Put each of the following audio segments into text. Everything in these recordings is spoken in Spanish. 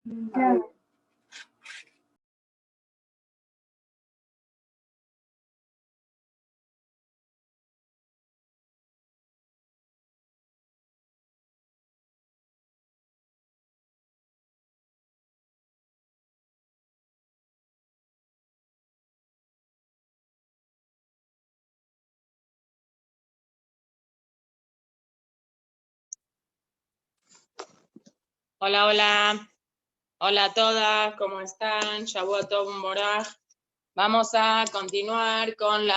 Ya. Hola, hola. Hola a todas, ¿cómo están? Shavua Tov Moraj. Vamos a continuar con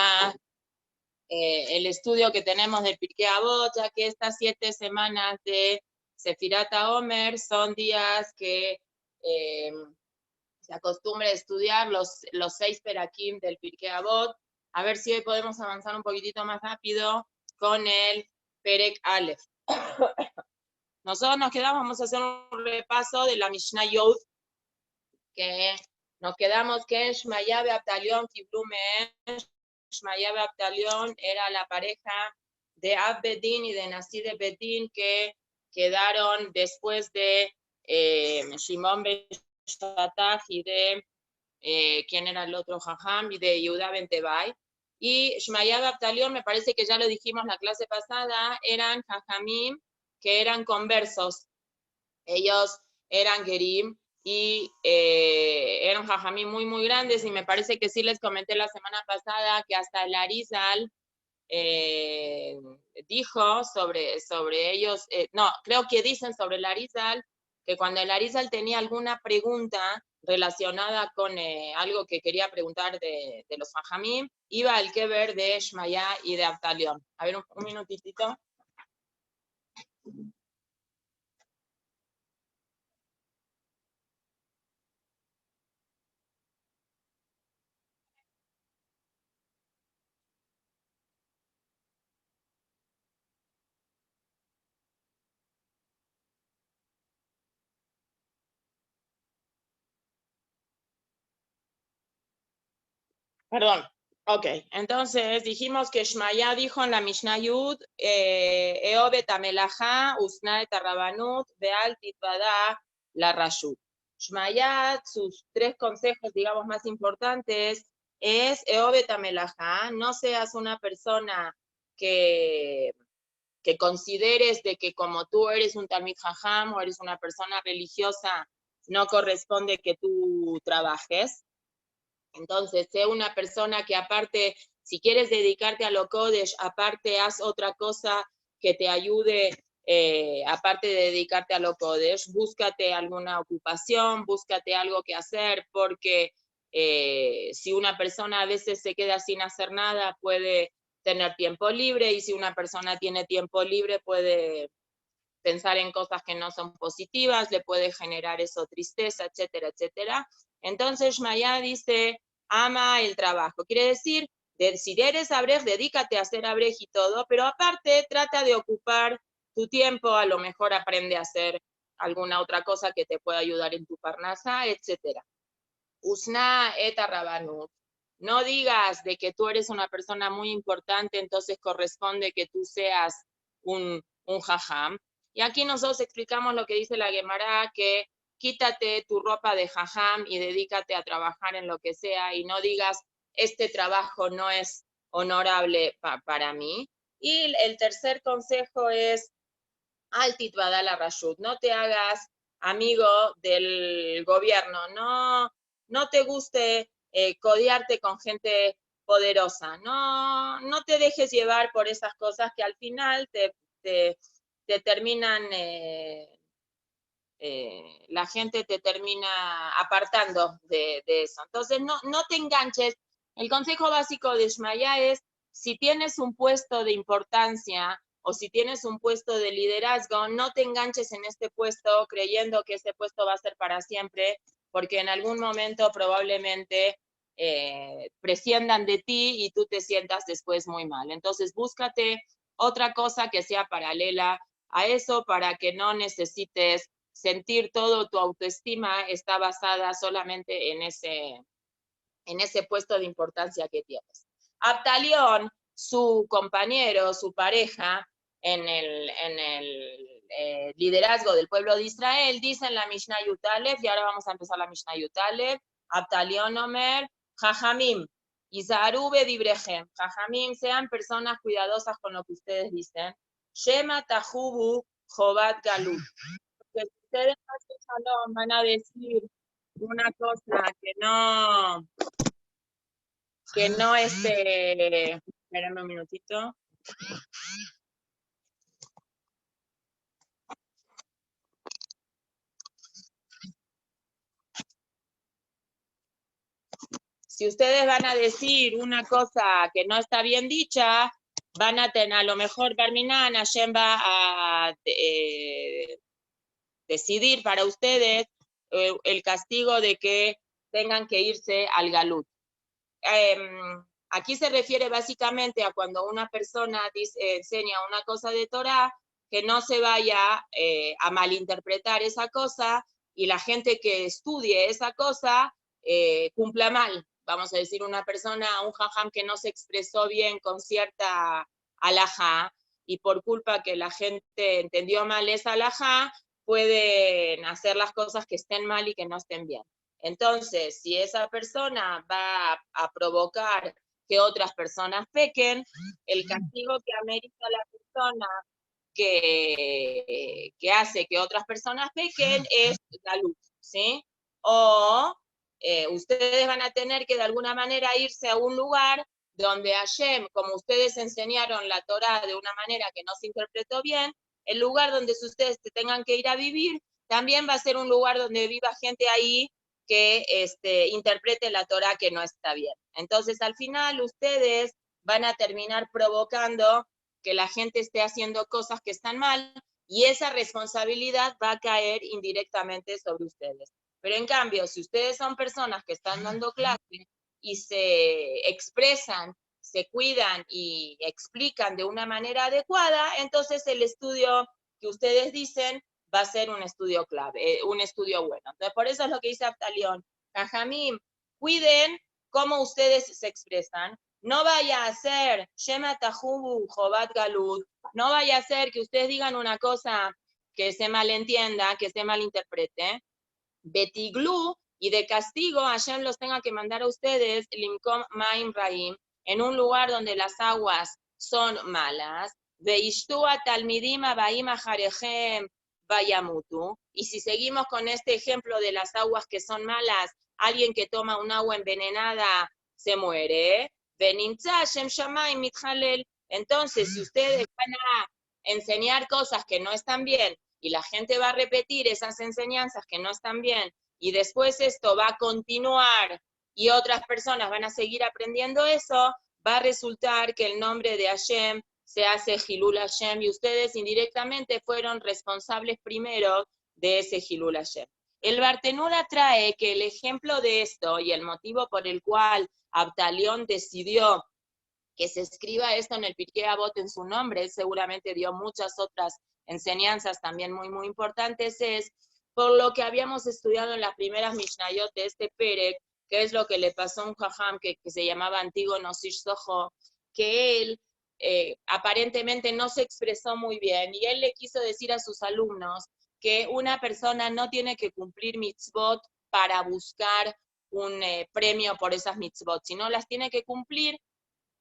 el estudio que tenemos de Pirkei Avot, ya que estas 7 semanas de Sefirat HaOmer son días que se acostumbra a estudiar los 6 perakim del Pirkei Avot. A ver si hoy podemos avanzar un poquitito más rápido con el Perek Aleph. Nosotros nos quedamos, vamos a hacer un repaso de la Mishnah Yod, que nos quedamos que Shmaya Beabtalión, Shmaya Beabtalión era la pareja de Ab Bedín y de Nasid de Bedín que quedaron después de Shimon Ben Shatach y de ¿quién era el otro? Jajam y de Yehuda Ben Tebai. Y Shmaya Beabtalión, me parece que ya lo dijimos la clase pasada, eran Jajamim que eran conversos. Ellos eran Gerim y eran jajamí muy, muy grandes, y me parece que sí les comenté la semana pasada que hasta el Arizal dijo sobre ellos, no, creo que dicen sobre el Arizal, que cuando el Arizal tenía alguna pregunta relacionada con algo que quería preguntar de los jajamí, iba al Keber de Shmaya y de Abtalión. A ver, un minutito. Perdón. Ok, entonces dijimos que Shmaya dijo en la Mishnah Yud, Eobet Amelajá, Usnaet Arrabanut, Beal Titvada, la Rashut. Shmaya, sus 3 consejos, digamos, más importantes, es Eobet Amelajá, no seas una persona que consideres de que como tú eres un Talmid Jajam o eres una persona religiosa, no corresponde que tú trabajes. Entonces, sé una persona que aparte, si quieres dedicarte a lo Kodesh, aparte haz otra cosa que te ayude, aparte de dedicarte a lo Kodesh, búscate alguna ocupación, búscate algo que hacer, porque si una persona a veces se queda sin hacer nada, puede tener tiempo libre, y si una persona tiene tiempo libre, puede pensar en cosas que no son positivas, le puede generar eso tristeza, etcétera, etcétera. Entonces Shmaya dice, ama el trabajo. Quiere decir, si eres abrej, dedícate a hacer abrej y todo, pero aparte trata de ocupar tu tiempo, a lo mejor aprende a hacer alguna otra cosa que te pueda ayudar en tu parnasa, etcétera. Usna et arrabanut. No digas de que tú eres una persona muy importante, entonces corresponde que tú seas un jajam. Y aquí nosotros explicamos lo que dice la Gemara, que quítate tu ropa de jajam y dedícate a trabajar en lo que sea, y no digas, este trabajo no es honorable para mí. Y el tercer consejo es, al titvada rashut, no te hagas amigo del gobierno, no te guste codearte con gente poderosa, no te dejes llevar por esas cosas que al final te terminan, la gente te termina apartando de eso. Entonces, no te enganches. El consejo básico de Shmaya es, si tienes un puesto de importancia o si tienes un puesto de liderazgo, no te enganches en este puesto creyendo que este puesto va a ser para siempre, porque en algún momento probablemente prescindan de ti y tú te sientas después muy mal. Entonces, búscate otra cosa que sea paralela a eso, para que no necesites sentir todo tu autoestima está basada solamente en ese puesto de importancia que tienes. Abtalión, su compañero, su pareja, en liderazgo del pueblo de Israel, dicen la Mishnah Yud Aleph, y ahora vamos a empezar la Mishnah Yud Aleph, Abtalion Omer, Jajamim, Izaru bedibrejem, Jajamim, sean personas cuidadosas con lo que ustedes dicen, Shema Tahubu Jobat Galut, porque si ustedes van a decir una cosa que no espérenme un minutito. Si ustedes van a decir una cosa que no está bien dicha, van a tener, a lo mejor Barminan, Hashem va a decidir para ustedes el castigo de que tengan que irse al Galut. Aquí se refiere básicamente a cuando una persona enseña una cosa de Torah, que no se vaya a malinterpretar esa cosa y la gente que estudie esa cosa cumpla mal. Vamos a decir, una persona, un jajam que no se expresó bien con cierta alajá, y por culpa que la gente entendió mal esa alajá, pueden hacer las cosas que estén mal y que no estén bien. Entonces, si esa persona va a provocar que otras personas pequen, el castigo que amerita la persona que hace que otras personas pequen es la luz, ¿sí? O ustedes van a tener que de alguna manera irse a un lugar donde Hashem, como ustedes enseñaron la Torah de una manera que no se interpretó bien, el lugar donde ustedes se tengan que ir a vivir, también va a ser un lugar donde viva gente ahí que interprete la Torah que no está bien. Entonces, al final, ustedes van a terminar provocando que la gente esté haciendo cosas que están mal, y esa responsabilidad va a caer indirectamente sobre ustedes. Pero en cambio, si ustedes son personas que están dando clase y se expresan, se cuidan y explican de una manera adecuada, entonces el estudio que ustedes dicen va a ser un estudio clave, un estudio bueno. Entonces, por eso es lo que dice Abtalión. Jajamim, cuiden cómo ustedes se expresan. No vaya a ser Shema Tahubu Jobat Galut, no vaya a ser que ustedes digan una cosa que se malentienda, que se malinterprete. Betiglu, y de castigo Hashem los tenga que mandar a ustedes Limkom Maim Raim, en un lugar donde las aguas son malas. Veishtua Talmidim Abaim Ajarejem Bayamutu. Y si seguimos con este ejemplo de las aguas que son malas, alguien que toma un agua envenenada se muere. Entonces, si ustedes van a enseñar cosas que no están bien y la gente va a repetir esas enseñanzas que no están bien, y después esto va a continuar y otras personas van a seguir aprendiendo eso, va a resultar que el nombre de Hashem se hace Hilul Hashem, y ustedes indirectamente fueron responsables primero de ese Hilul Hashem. El Bartenura trae que el ejemplo de esto y el motivo por el cual Abtalión decidió que se escriba esto en el Pirkei Avot en su nombre, seguramente dio muchas otras enseñanzas también muy, muy importantes, es por lo que habíamos estudiado en las primeras Mishnayot de este Perek, que es lo que le pasó a un jajam que se llamaba Antígono Sish Soho, que él aparentemente no se expresó muy bien, y él le quiso decir a sus alumnos que una persona no tiene que cumplir mitzvot para buscar un premio por esas mitzvot, sino las tiene que cumplir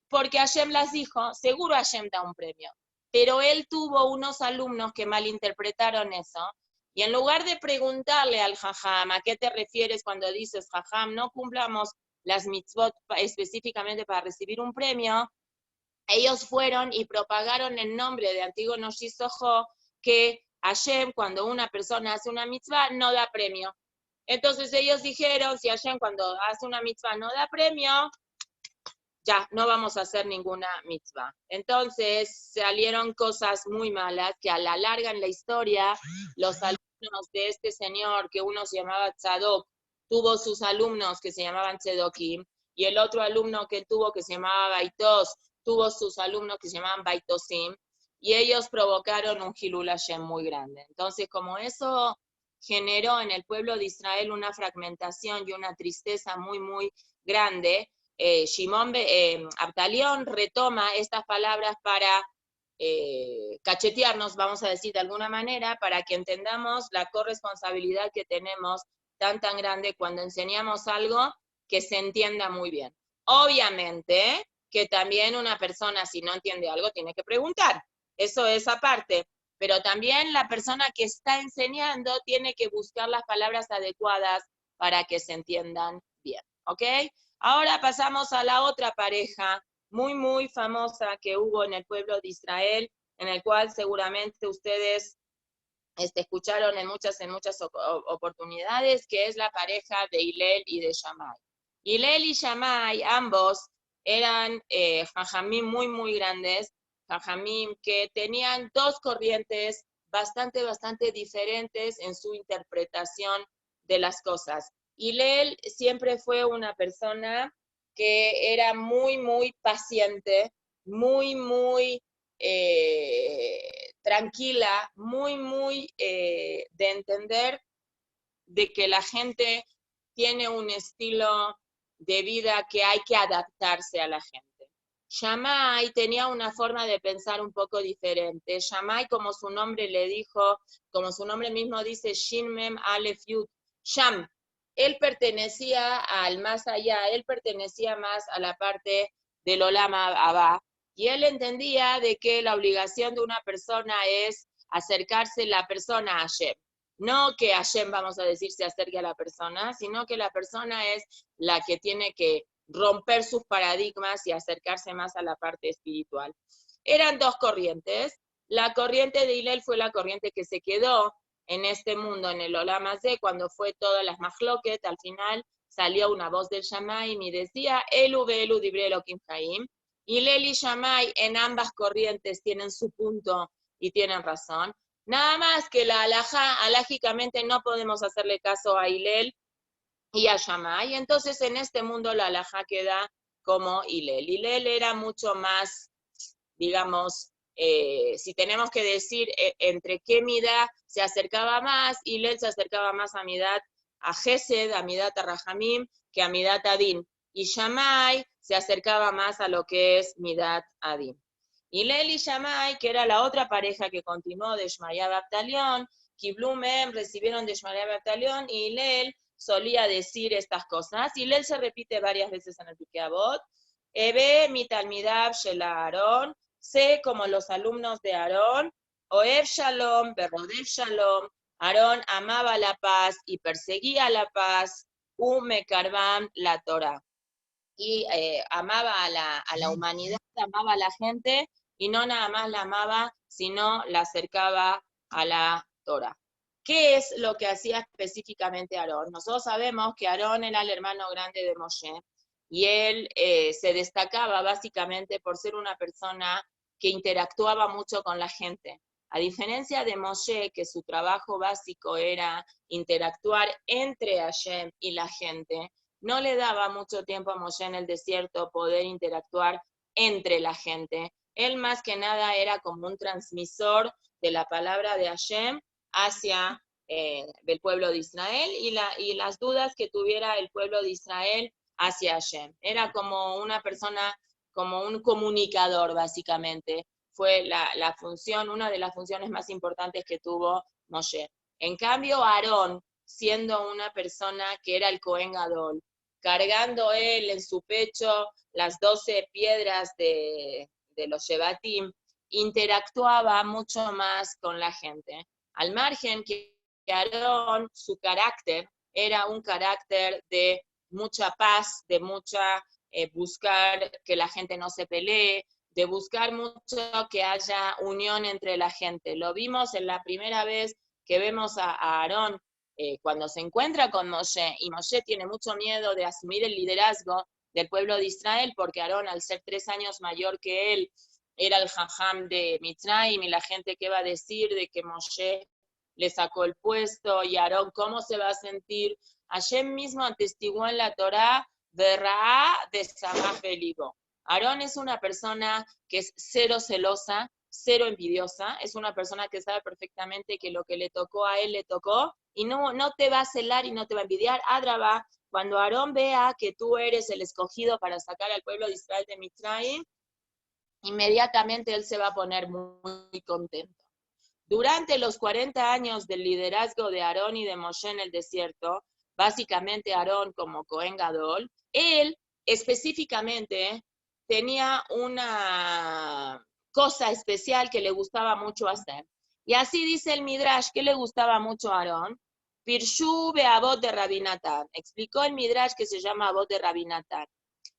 porque Hashem las dijo. Seguro Hashem da un premio, pero él tuvo unos alumnos que malinterpretaron eso, y en lugar de preguntarle al jajam, ¿a qué te refieres cuando dices, jajam, no cumplamos las mitzvot específicamente para recibir un premio? Ellos fueron y propagaron el nombre de Antígono Shisojo, que Hashem, cuando una persona hace una mitzvah, no da premio. Entonces ellos dijeron, si Hashem cuando hace una mitzvah no da premio, ya no vamos a hacer ninguna mitzvah. Entonces salieron cosas muy malas que a la larga en la historia, los alumnos de este señor, que uno se llamaba Tzadok, tuvo sus alumnos que se llamaban Tzedokim, y el otro alumno que tuvo, que se llamaba Baitos, tuvo sus alumnos que se llamaban Baitosim, y ellos provocaron un Hilul Hashem muy grande. Entonces, como eso generó en el pueblo de Israel una fragmentación y una tristeza muy, muy grande, Abtalión retoma estas palabras para cachetearnos, vamos a decir de alguna manera, para que entendamos la corresponsabilidad que tenemos tan grande cuando enseñamos algo que se entienda muy bien. Obviamente que también una persona, si no entiende algo, tiene que preguntar. Eso es aparte. Pero también la persona que está enseñando tiene que buscar las palabras adecuadas para que se entiendan bien. ¿Ok? Ahora pasamos a la otra pareja muy famosa que hubo en el pueblo de Israel, en el cual seguramente ustedes escucharon en muchas oportunidades, que es la pareja de Hillel y de Shammai. Hillel y Shammai, ambos eran jajamim muy grandes, jajamim que tenían dos corrientes bastante diferentes en su interpretación de las cosas. Hillel siempre fue una persona que era muy paciente, muy tranquila, muy de entender de que la gente tiene un estilo de vida que hay que adaptarse a la gente. Shammai tenía una forma de pensar un poco diferente. Shammai, como su nombre le dijo, como su nombre mismo dice, Shin Mem Aleph Yud, Sham. Él pertenecía al más allá, él pertenecía más a la parte del Olam Abba, y él entendía de que la obligación de una persona es acercarse la persona a Hashem. No que Hashem, vamos a decir, se acerque a la persona, sino que la persona es la que tiene que romper sus paradigmas y acercarse más a la parte espiritual. Eran dos corrientes. La corriente de Hillel fue la corriente que se quedó en este mundo, en el Olam Hazé, cuando fue todas las Mahloket, al final salió una voz del Shammai y decía, Elu ve'elu divrei Elokim Chaim. Hillel y Shammai en ambas corrientes tienen su punto y tienen razón. Nada más que la halajá, alágicamente no podemos hacerle caso a Hillel y a Shammai, entonces en este mundo la halajá queda como Hillel. Hillel era mucho más, digamos, si tenemos que decir entre qué midá se acercaba más, Hillel se acercaba más a midá a Gesed, a midá a Rahamim, que a midá a Din. Y Shammai se acercaba más a lo que es midá a Din. Hillel y Shammai, que era la otra pareja que continuó de Shmaya Baptalión, Kiblumem recibieron de Shmaya Baptalión, y Hillel solía decir estas cosas. Hillel se repite varias veces en el Pirkei Avot. Ebe mi talmidab shel Aarón, sé como los alumnos de Aarón, Oev Shalom, Berrodev Shalom, Aarón amaba la paz y perseguía la paz, Umekarban la Torah. Y amaba a la humanidad, amaba a la gente, y no nada más la amaba, sino la acercaba a la Torah. ¿Qué es lo que hacía específicamente Aarón? Nosotros sabemos que Aarón era el hermano grande de Moshe, y él se destacaba básicamente por ser una persona que interactuaba mucho con la gente. A diferencia de Moshe, que su trabajo básico era interactuar entre Hashem y la gente, no le daba mucho tiempo a Moshe en el desierto poder interactuar entre la gente. Él más que nada era como un transmisor de la palabra de Hashem hacia el pueblo de Israel y las dudas que tuviera el pueblo de Israel hacia Hashem. Era como una persona, como un comunicador básicamente. Fue la función, una de las funciones más importantes que tuvo Moshe. En cambio, Aarón, siendo una persona que era el Cohen Gadol, cargando él en su pecho las 12 piedras de los Shevatim, interactuaba mucho más con la gente. Al margen que Aarón, su carácter era un carácter de mucha paz, de mucha buscar que la gente no se pelee, de buscar mucho que haya unión entre la gente. Lo vimos en la primera vez que vemos a Aarón cuando se encuentra con Moshe, y Moshe tiene mucho miedo de asumir el liderazgo del pueblo de Israel, porque Aarón, al ser 3 años mayor que él, era el jajam de Mitzrayim, y la gente que va a decir de que Moshe le sacó el puesto, y Aarón, ¿cómo se va a sentir? Hashem mismo atestiguó en la Torá, Verraá de Samaj Belibo. Aarón es una persona que es cero celosa, cero envidiosa, es una persona que sabe perfectamente que lo que le tocó a él le tocó, y no te va a celar y no te va a envidiar. Adraba, cuando Aarón vea que tú eres el escogido para sacar al pueblo de Israel de Mitzrayim, inmediatamente él se va a poner muy contento. Durante los 40 años del liderazgo de Aarón y de Moshe en el desierto, básicamente Aarón como Cohen Gadol, él específicamente tenía una cosa especial que le gustaba mucho hacer. Y así dice el Midrash, que le gustaba mucho a Aarón. Pirshu be'avot de Rabbi Natan. Explicó el Midrash que se llama Avot de Rabbi Natan.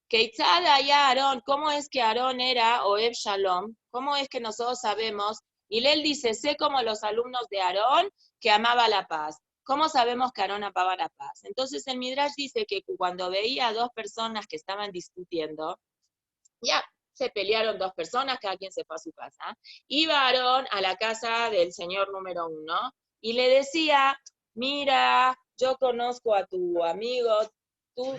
Keitzad allá Aarón, ¿cómo es que Aarón era Oeb Shalom? ¿Cómo es que nosotros sabemos? Y él dice, sé como los alumnos de Aarón que amaba la paz. ¿Cómo sabemos que Aarón amaba la paz? Entonces el Midrash dice que cuando veía a dos personas que estaban discutiendo, ya se pelearon dos personas, cada quien se fue a su casa. Iba Aarón a la casa del señor número 1 y le decía, mira, yo conozco a tu amigo, tú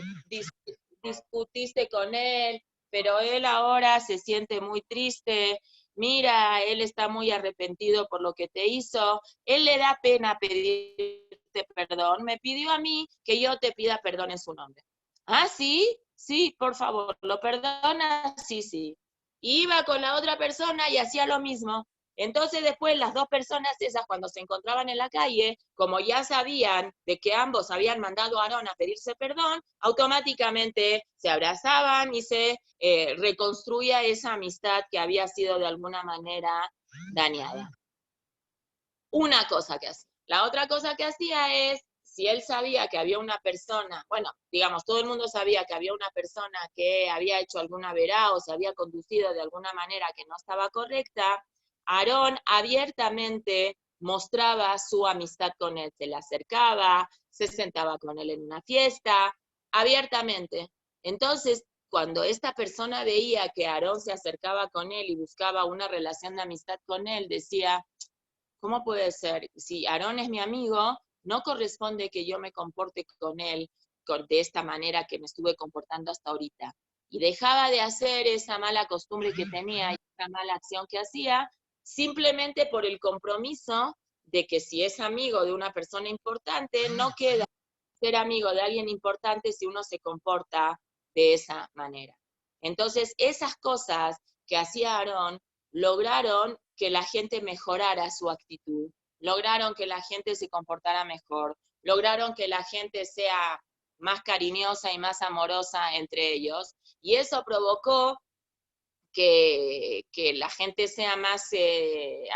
discutiste con él, pero él ahora se siente muy triste, mira, él está muy arrepentido por lo que te hizo, él le da pena pedirte perdón, me pidió a mí que yo te pida perdón en su nombre. ¿Ah, sí? Sí, por favor, ¿lo perdona? Sí, sí. Iba con la otra persona y hacía lo mismo. Entonces después las dos personas esas cuando se encontraban en la calle, como ya sabían de que ambos habían mandado a Aarón a pedirse perdón, automáticamente se abrazaban y se reconstruía esa amistad que había sido de alguna manera dañada. Una cosa que hacía. La otra cosa que hacía es, si él sabía que había una persona, bueno, digamos, todo el mundo sabía que había una persona que había hecho alguna verá o se había conducido de alguna manera que no estaba correcta, Aarón abiertamente mostraba su amistad con él, se le acercaba, se sentaba con él en una fiesta, abiertamente. Entonces, cuando esta persona veía que Aarón se acercaba con él y buscaba una relación de amistad con él, decía, ¿cómo puede ser? Si Aarón es mi amigo, no corresponde que yo me comporte con él de esta manera que me estuve comportando hasta ahorita. Y dejaba de hacer esa mala costumbre que tenía y esa mala acción que hacía, simplemente por el compromiso de que si es amigo de una persona importante, no queda ser amigo de alguien importante si uno se comporta de esa manera. Entonces, esas cosas que hacía Aarón lograron que la gente mejorara su actitud, lograron que la gente se comportara mejor, lograron que la gente sea más cariñosa y más amorosa entre ellos, y eso provocó que la gente sea más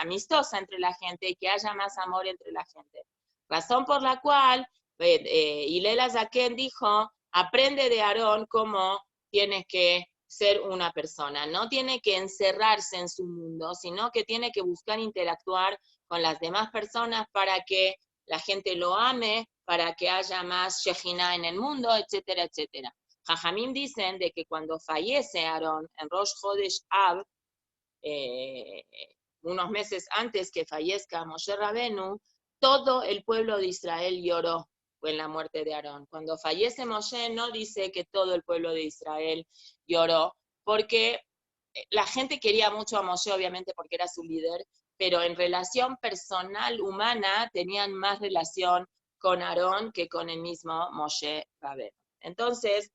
amistosa entre la gente y que haya más amor entre la gente. Razón por la cual Hillel Azaken dijo, aprende de Aarón cómo tiene que ser una persona. No tiene que encerrarse en su mundo, sino que tiene que buscar interactuar con las demás personas para que la gente lo ame, para que haya más Shejina en el mundo, etcétera, etcétera. Jajamim dicen de que cuando fallece Aarón en Rosh Chodesh Av, unos meses antes que fallezca Moshe Rabenu, todo el pueblo de Israel lloró en la muerte de Aarón. Cuando fallece Moshe no dice que todo el pueblo de Israel lloró, porque la gente quería mucho a Moshe, obviamente porque era su líder, pero en relación personal, humana, tenían más relación con Aarón que con el mismo Moshe Rabenu. Entonces,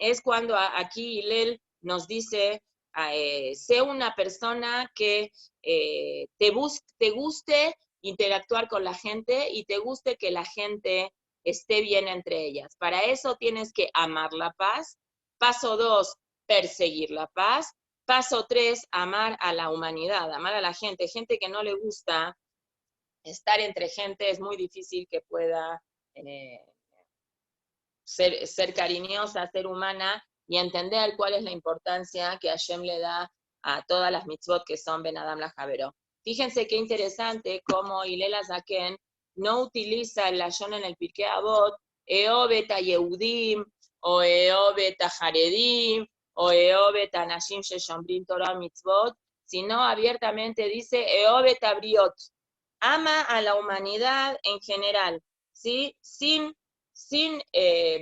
es cuando aquí Hillel nos dice, sé una persona que te guste interactuar con la gente y te guste que la gente esté bien entre ellas. Para eso tienes que amar la paz. Paso 2, perseguir la paz. Paso 3, amar a la humanidad, amar a la gente. Gente que no le gusta estar entre gente, es muy difícil que pueda ser cariñosa, ser humana y entender cuál es la importancia que Hashem le da a todas las mitzvot que son Ben Adam la Javero. Fíjense qué interesante cómo Hillel Azaken no utiliza el lashon en el Pirkei Avot, Eobet a Yehudim, o Eobet a Haredim, o Eobet a Nashim Sheshombrim Torah Mitzvot, sino abiertamente dice Eobet a Briot, ama a la humanidad en general, ¿sí? Sin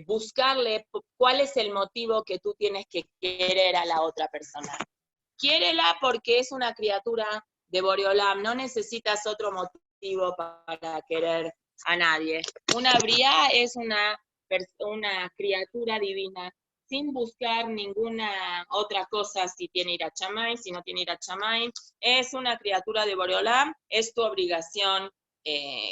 buscarle cuál es el motivo que tú tienes que querer a la otra persona. Quiérela porque es una criatura de Boreolam, no necesitas otro motivo para querer a nadie. Una Briá es una criatura divina sin buscar ninguna otra cosa, si tiene Irat Shamayim, si no tiene Irat Shamayim. Es una criatura de Boreolam, es tu obligación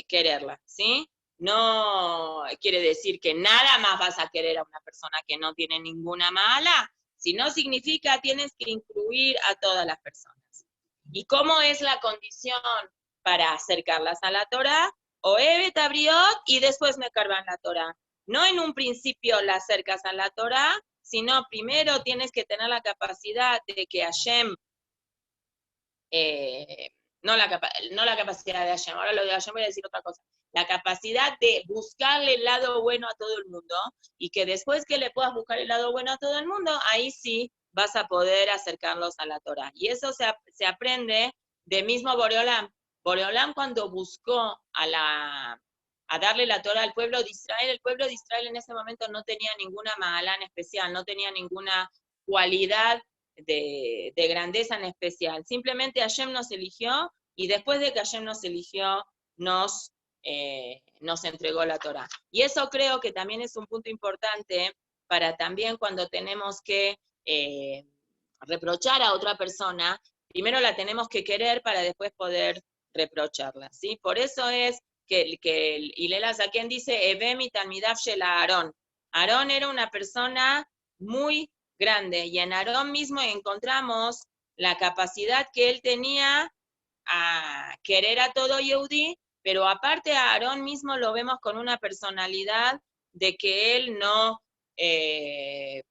quererla, ¿sí? No quiere decir que nada más vas a querer a una persona que no tiene ninguna mala, sino significa tienes que incluir a todas las personas. ¿Y cómo es la condición para acercarlas a la Torah? Oevet abriot y después me cargan la Torah. No en un principio la acercas a la Torah, sino primero tienes que tener la capacidad de que Hashem, no la capacidad de Hashem, ahora lo de Hashem voy a decir otra cosa, la capacidad de buscarle el lado bueno a todo el mundo, y que después que le puedas buscar el lado bueno a todo el mundo, ahí sí vas a poder acercarlos a la Torah. Y eso se aprende de mismo Boreolam. Boreolam cuando buscó a darle la Torah al pueblo de Israel, el pueblo de Israel en ese momento no tenía ninguna mahalá en especial, no tenía ninguna cualidad de grandeza en especial. Simplemente Hashem nos eligió, y después de que Hashem nos eligió, nos entregó la Torah. Y eso creo que también es un punto importante para también cuando tenemos que reprochar a otra persona, primero la tenemos que querer para después poder reprocharla, ¿sí? Por eso es que Hillel Hazaken dice, Ebemi Talmidav Shel Aarón. Aarón era una persona muy grande, y en Aarón mismo encontramos la capacidad que él tenía a querer a todo Yehudí, pero aparte a Aarón mismo lo vemos con una personalidad de que él no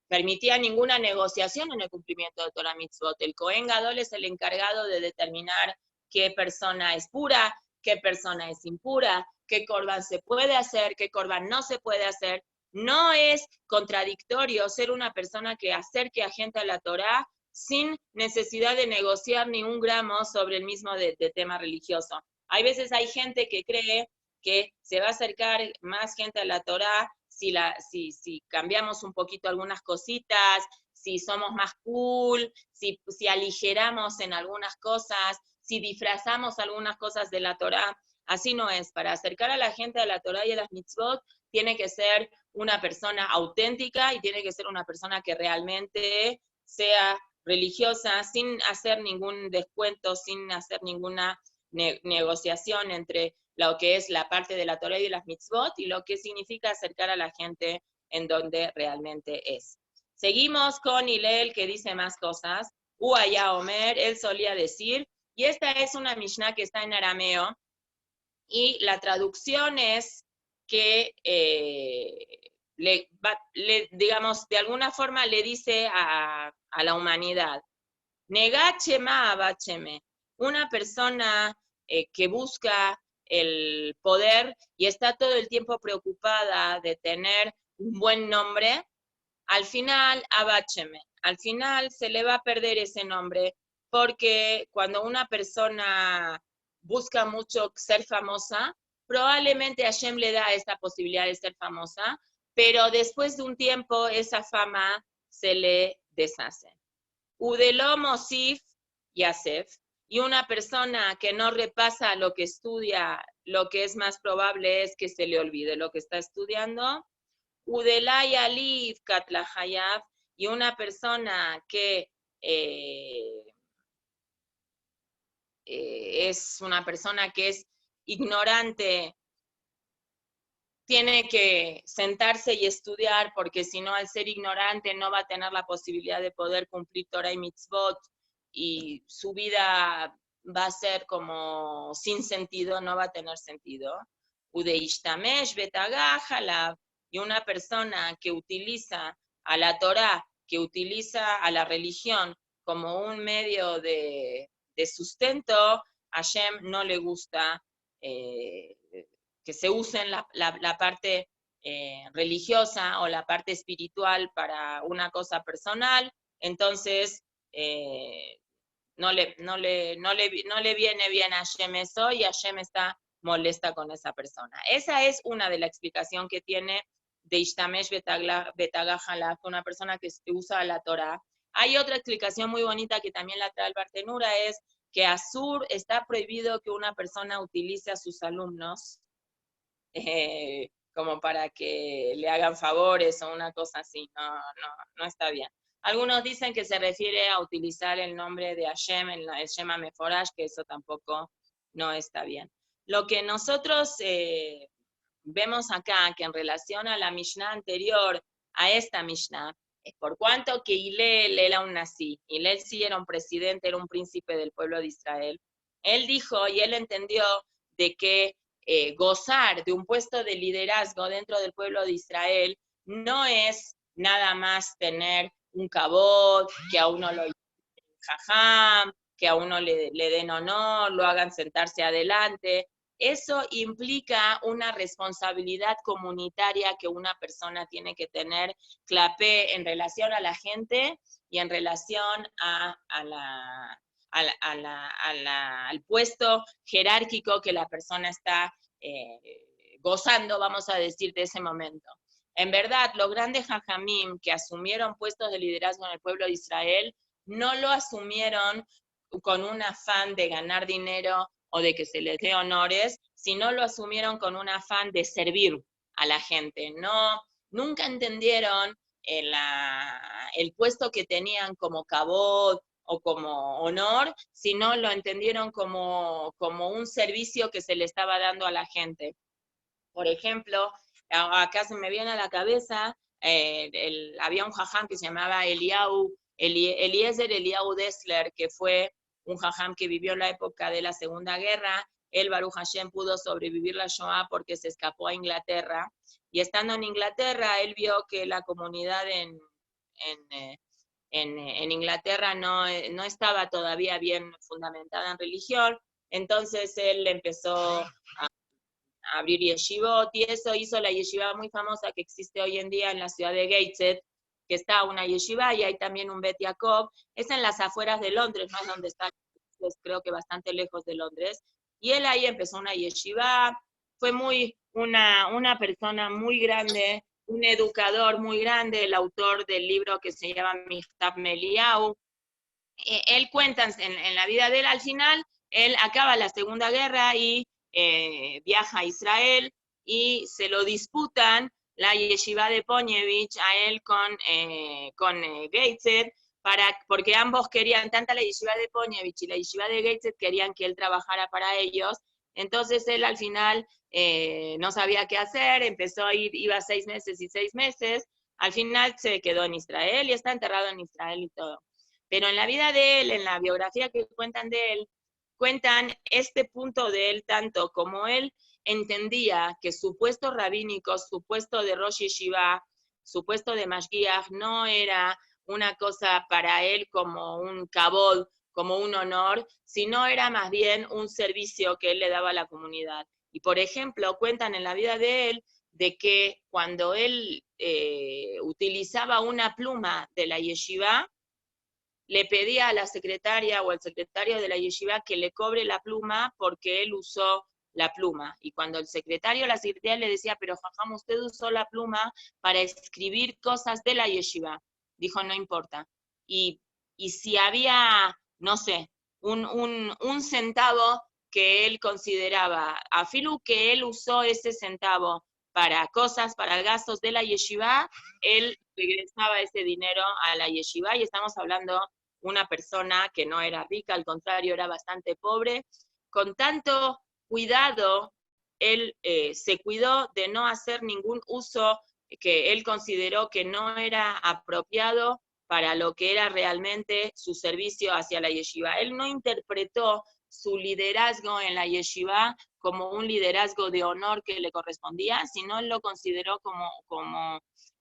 permitía ninguna negociación en el cumplimiento de Torah Mitzvot. El Cohen Gadol es el encargado de determinar qué persona es pura, qué persona es impura, qué korban se puede hacer, qué korban no se puede hacer. No es contradictorio ser una persona que acerque a gente a la Torah sin necesidad de negociar ni un gramo sobre el mismo de tema religioso. Hay veces hay gente que cree que se va a acercar más gente a la Torah si cambiamos un poquito algunas cositas, si somos más cool, si aligeramos en algunas cosas, si disfrazamos algunas cosas de la Torah. Así no es. Para acercar a la gente a la Torah y a las mitzvot, tiene que ser una persona auténtica y tiene que ser una persona que realmente sea religiosa, sin hacer ningún descuento, sin hacer ninguna negociación entre lo que es la parte de la Torah y de las mitzvot y lo que significa acercar a la gente en donde realmente es. Seguimos con Hillel, que dice más cosas. Uaya Omer, él solía decir, y esta es una Mishnah que está en arameo, y la traducción es que digamos, de alguna forma le dice a la humanidad, negachema abacheme, una persona que busca el poder y está todo el tiempo preocupada de tener un buen nombre, al final abacheme, al final se le va a perder ese nombre, porque cuando una persona busca mucho ser famosa, probablemente Hashem le da esta posibilidad de ser famosa, pero después de un tiempo esa fama se le deshace. Udeló Mosif Yasef, y una persona que no repasa lo que estudia, lo que es más probable es que se le olvide lo que está estudiando. Udelay Alif Katlahayab, y una persona que es una persona que es ignorante, tiene que sentarse y estudiar, porque si no, al ser ignorante, no va a tener la posibilidad de poder cumplir Torah y Mitzvot, y su vida va a ser como sin sentido, no va a tener sentido. Udeishtamesh betagah, y una persona que utiliza a la Torah, que utiliza a la religión como un medio de sustento, a Hashem no le gusta que se usen la parte religiosa o la parte espiritual para una cosa personal. Entonces no le viene bien a Hashem eso, y Hashem está molesta con esa persona. Esa es una de las explicaciones que tiene de Ishtamesh Betagah Halaf, una persona que usa la Torah. Hay otra explicación muy bonita que también la trae el Bartenura, es que Asur está prohibido que una persona utilice a sus alumnos como para que le hagan favores o una cosa así, no está bien. Algunos dicen que se refiere a utilizar el nombre de Hashem, el Shema Meforash, que eso tampoco no está bien. Lo que nosotros vemos acá, que en relación a la Mishnah anterior, a esta Mishnah, es por cuanto que Hillel era un nazi, Hillel sí era un presidente, era un príncipe del pueblo de Israel, él dijo y él entendió de que gozar de un puesto de liderazgo dentro del pueblo de Israel no es nada más tener un cabot, que a uno lo jajam, que a uno le den honor, lo hagan sentarse adelante. Eso implica una responsabilidad comunitaria que una persona tiene que tener, clapé, en relación a la gente y en relación al puesto jerárquico que la persona está gozando, vamos a decir, de ese momento. En verdad, los grandes jajamim que asumieron puestos de liderazgo en el pueblo de Israel no lo asumieron con un afán de ganar dinero o de que se les dé honores, sino lo asumieron con un afán de servir a la gente. Nunca entendieron el puesto que tenían como cabot o como honor, sino lo entendieron como un servicio que se le estaba dando a la gente. Por ejemplo, acá se me viene a la cabeza, había un jajam que se llamaba Eliezer Eliyahu Dessler, que fue un jajam que vivió en la época de la Segunda Guerra. Él, Baruch Hashem, pudo sobrevivir la Shoah porque se escapó a Inglaterra. Y estando en Inglaterra, él vio que la comunidad en Inglaterra no estaba todavía bien fundamentada en religión. Entonces él empezó a abrir yeshivot, y eso hizo la yeshiva muy famosa que existe hoy en día en la ciudad de Gateshead, que está una yeshiva y hay también un Bet Yaakov, es en las afueras de Londres, no es donde está, es creo que bastante lejos de Londres, y él ahí empezó una yeshiva, fue una persona muy grande, un educador muy grande, el autor del libro que se llama Michtav Meliau. Él cuenta en la vida de él, al final, él acaba la Segunda Guerra y viaja a Israel y se lo disputan la yeshiva de Ponyevich a él con Gateshead, porque ambos querían, tanto la yeshiva de Ponyevich y la yeshiva de Gateshead querían que él trabajara para ellos. Entonces él al final no sabía qué hacer, empezó a ir, iba 6 meses y 6 meses, al final se quedó en Israel y está enterrado en Israel y todo. Pero en la vida de él, en la biografía que cuentan de él, cuentan este punto de él tanto como él entendía que su puesto rabínico, su puesto de Rosh Yeshiva, su puesto de Mashgiach no era una cosa para él como un kabod, como un honor, sino era más bien un servicio que él le daba a la comunidad. Y por ejemplo, cuentan en la vida de él de que cuando él utilizaba una pluma de la yeshiva, le pedía a la secretaria o al secretario de la yeshiva que le cobre la pluma porque él usó la pluma. Y cuando el secretario o la secretaria le decía, pero jajam, usted usó la pluma para escribir cosas de la yeshiva, dijo, no importa. Y si había, no sé, un centavo que él consideraba, a filu que él usó ese centavo para cosas, para gastos de la yeshiva, él regresaba ese dinero a la yeshiva, y estamos hablando una persona que no era rica, al contrario, era bastante pobre. Con tanto cuidado, él se cuidó de no hacer ningún uso que él consideró que no era apropiado para lo que era realmente su servicio hacia la yeshiva. Él no interpretó su liderazgo en la yeshiva como un liderazgo de honor que le correspondía, sino él lo consideró como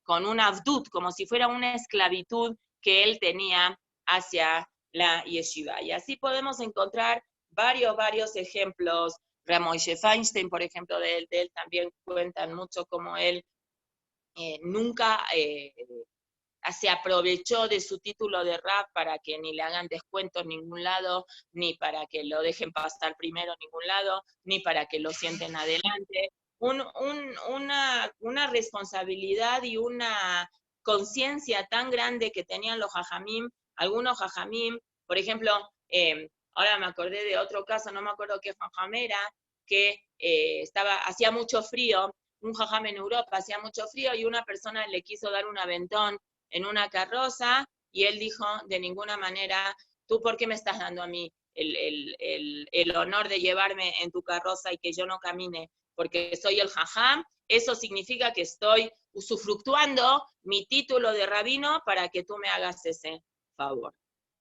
con una avdut, como si fuera una esclavitud que él tenía hacia la yeshiva. Y así podemos encontrar varios ejemplos. Ramoshe Feinstein, por ejemplo, de él también cuentan mucho como él nunca se aprovechó de su título de Rab para que ni le hagan descuento en ningún lado, ni para que lo dejen pasar primero en ningún lado, ni para que lo sienten adelante. Una responsabilidad y una conciencia tan grande que tenían los jajamim, algunos jajamim, por ejemplo, ahora me acordé de otro caso, no me acuerdo qué jajam era, que hacía mucho frío, un jajam en Europa, hacía mucho frío y una persona le quiso dar un aventón en una carroza y él dijo, de ninguna manera, ¿tú por qué me estás dando a mí el honor de llevarme en tu carroza y que yo no camine? Porque soy el jajam, eso significa que estoy usufructuando mi título de rabino para que tú me hagas ese favor.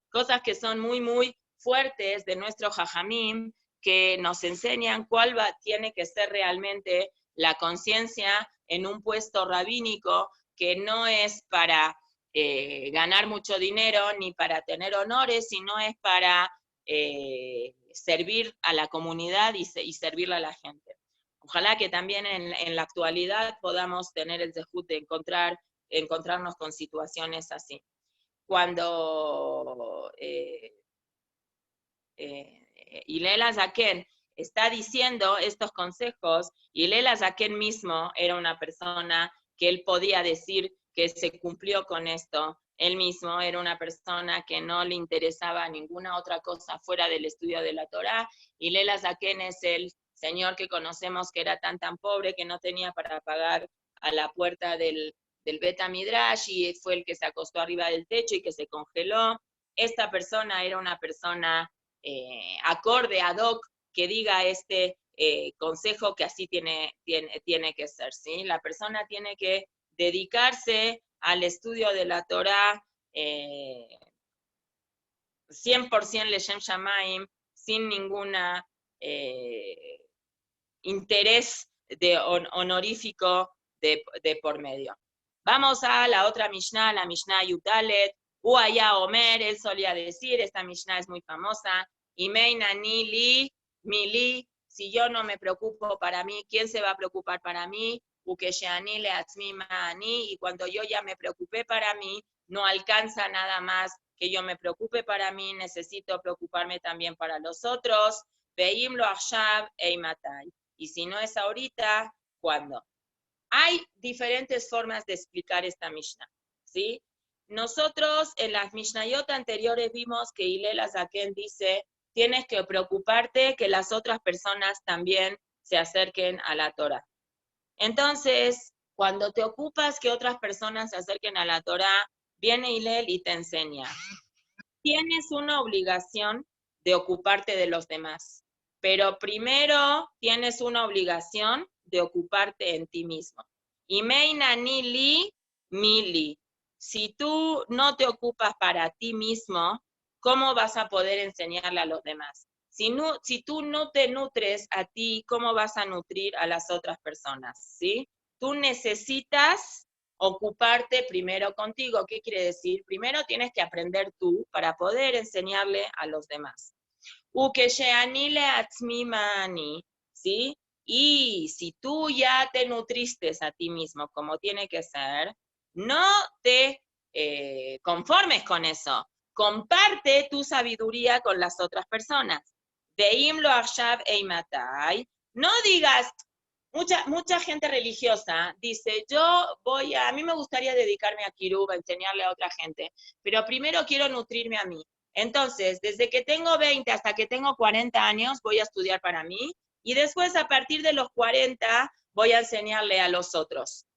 Cosas que son muy, muy fuertes de nuestro jajamim, que nos enseñan cuál tiene que ser realmente la conciencia en un puesto rabínico, que no es para ganar mucho dinero ni para tener honores, sino es para servir a la comunidad y servirle a la gente. Ojalá que también en la actualidad podamos tener el zehut de encontrarnos con situaciones así. Cuando Hillel Azaken está diciendo estos consejos, Hillel Azaken mismo era una persona que él podía decir que se cumplió con esto. Él mismo era una persona que no le interesaba ninguna otra cosa fuera del estudio de la Torá. Hillel Azaken es el señor que conocemos que era tan pobre que no tenía para pagar a la puerta del Bet HaMidrash y fue el que se acostó arriba del techo y que se congeló. Esta persona era una persona acorde ad hoc que diga este consejo que así tiene que ser, ¿sí? La persona tiene que dedicarse al estudio de la Torá 100% Leshem Shamaim, sin ninguna interés honorífico de por medio. Vamos a la otra Mishnah, la Mishnah Yutalet. Uaya Omer, él solía decir, esta Mishnah es muy famosa, Imeina ni li, mi li, si yo no me preocupo para mí, ¿quién se va a preocupar para mí? Ukesheani le atzmi ma'ani, y cuando yo ya me preocupé para mí, no alcanza nada más que yo me preocupe para mí, necesito preocuparme también para los otros. Veim lo achshav eimatai. Y si no es ahorita, ¿cuándo? Hay diferentes formas de explicar esta Mishnah, ¿sí? Nosotros en las Mishnayot anteriores vimos que Hillel Azaken dice, tienes que preocuparte que las otras personas también se acerquen a la Torah. Entonces, cuando te ocupas que otras personas se acerquen a la Torah, viene Hillel y te enseña. Tienes una obligación de ocuparte de los demás, pero primero tienes una obligación de ocuparte en ti mismo. Y meina ni li, mi li. Si tú no te ocupas para ti mismo, ¿cómo vas a poder enseñarle a los demás? Si tú no te nutres a ti, ¿cómo vas a nutrir a las otras personas? ¿Sí? Tú necesitas ocuparte primero contigo. ¿Qué quiere decir? Primero tienes que aprender tú para poder enseñarle a los demás. Ukesheanile atzmimani, ¿sí? Y si tú ya te nutriste a ti mismo como tiene que ser, no te conformes con eso. Comparte tu sabiduría con las otras personas. Veim lo achshav eimatai. No digas, mucha gente religiosa dice, a mí me gustaría dedicarme a Kirub, a enseñarle a otra gente, pero primero quiero nutrirme a mí. Entonces, desde que tengo 20 hasta que tengo 40 años, voy a estudiar para mí, y después a partir de los 40 voy a enseñarle a los otros.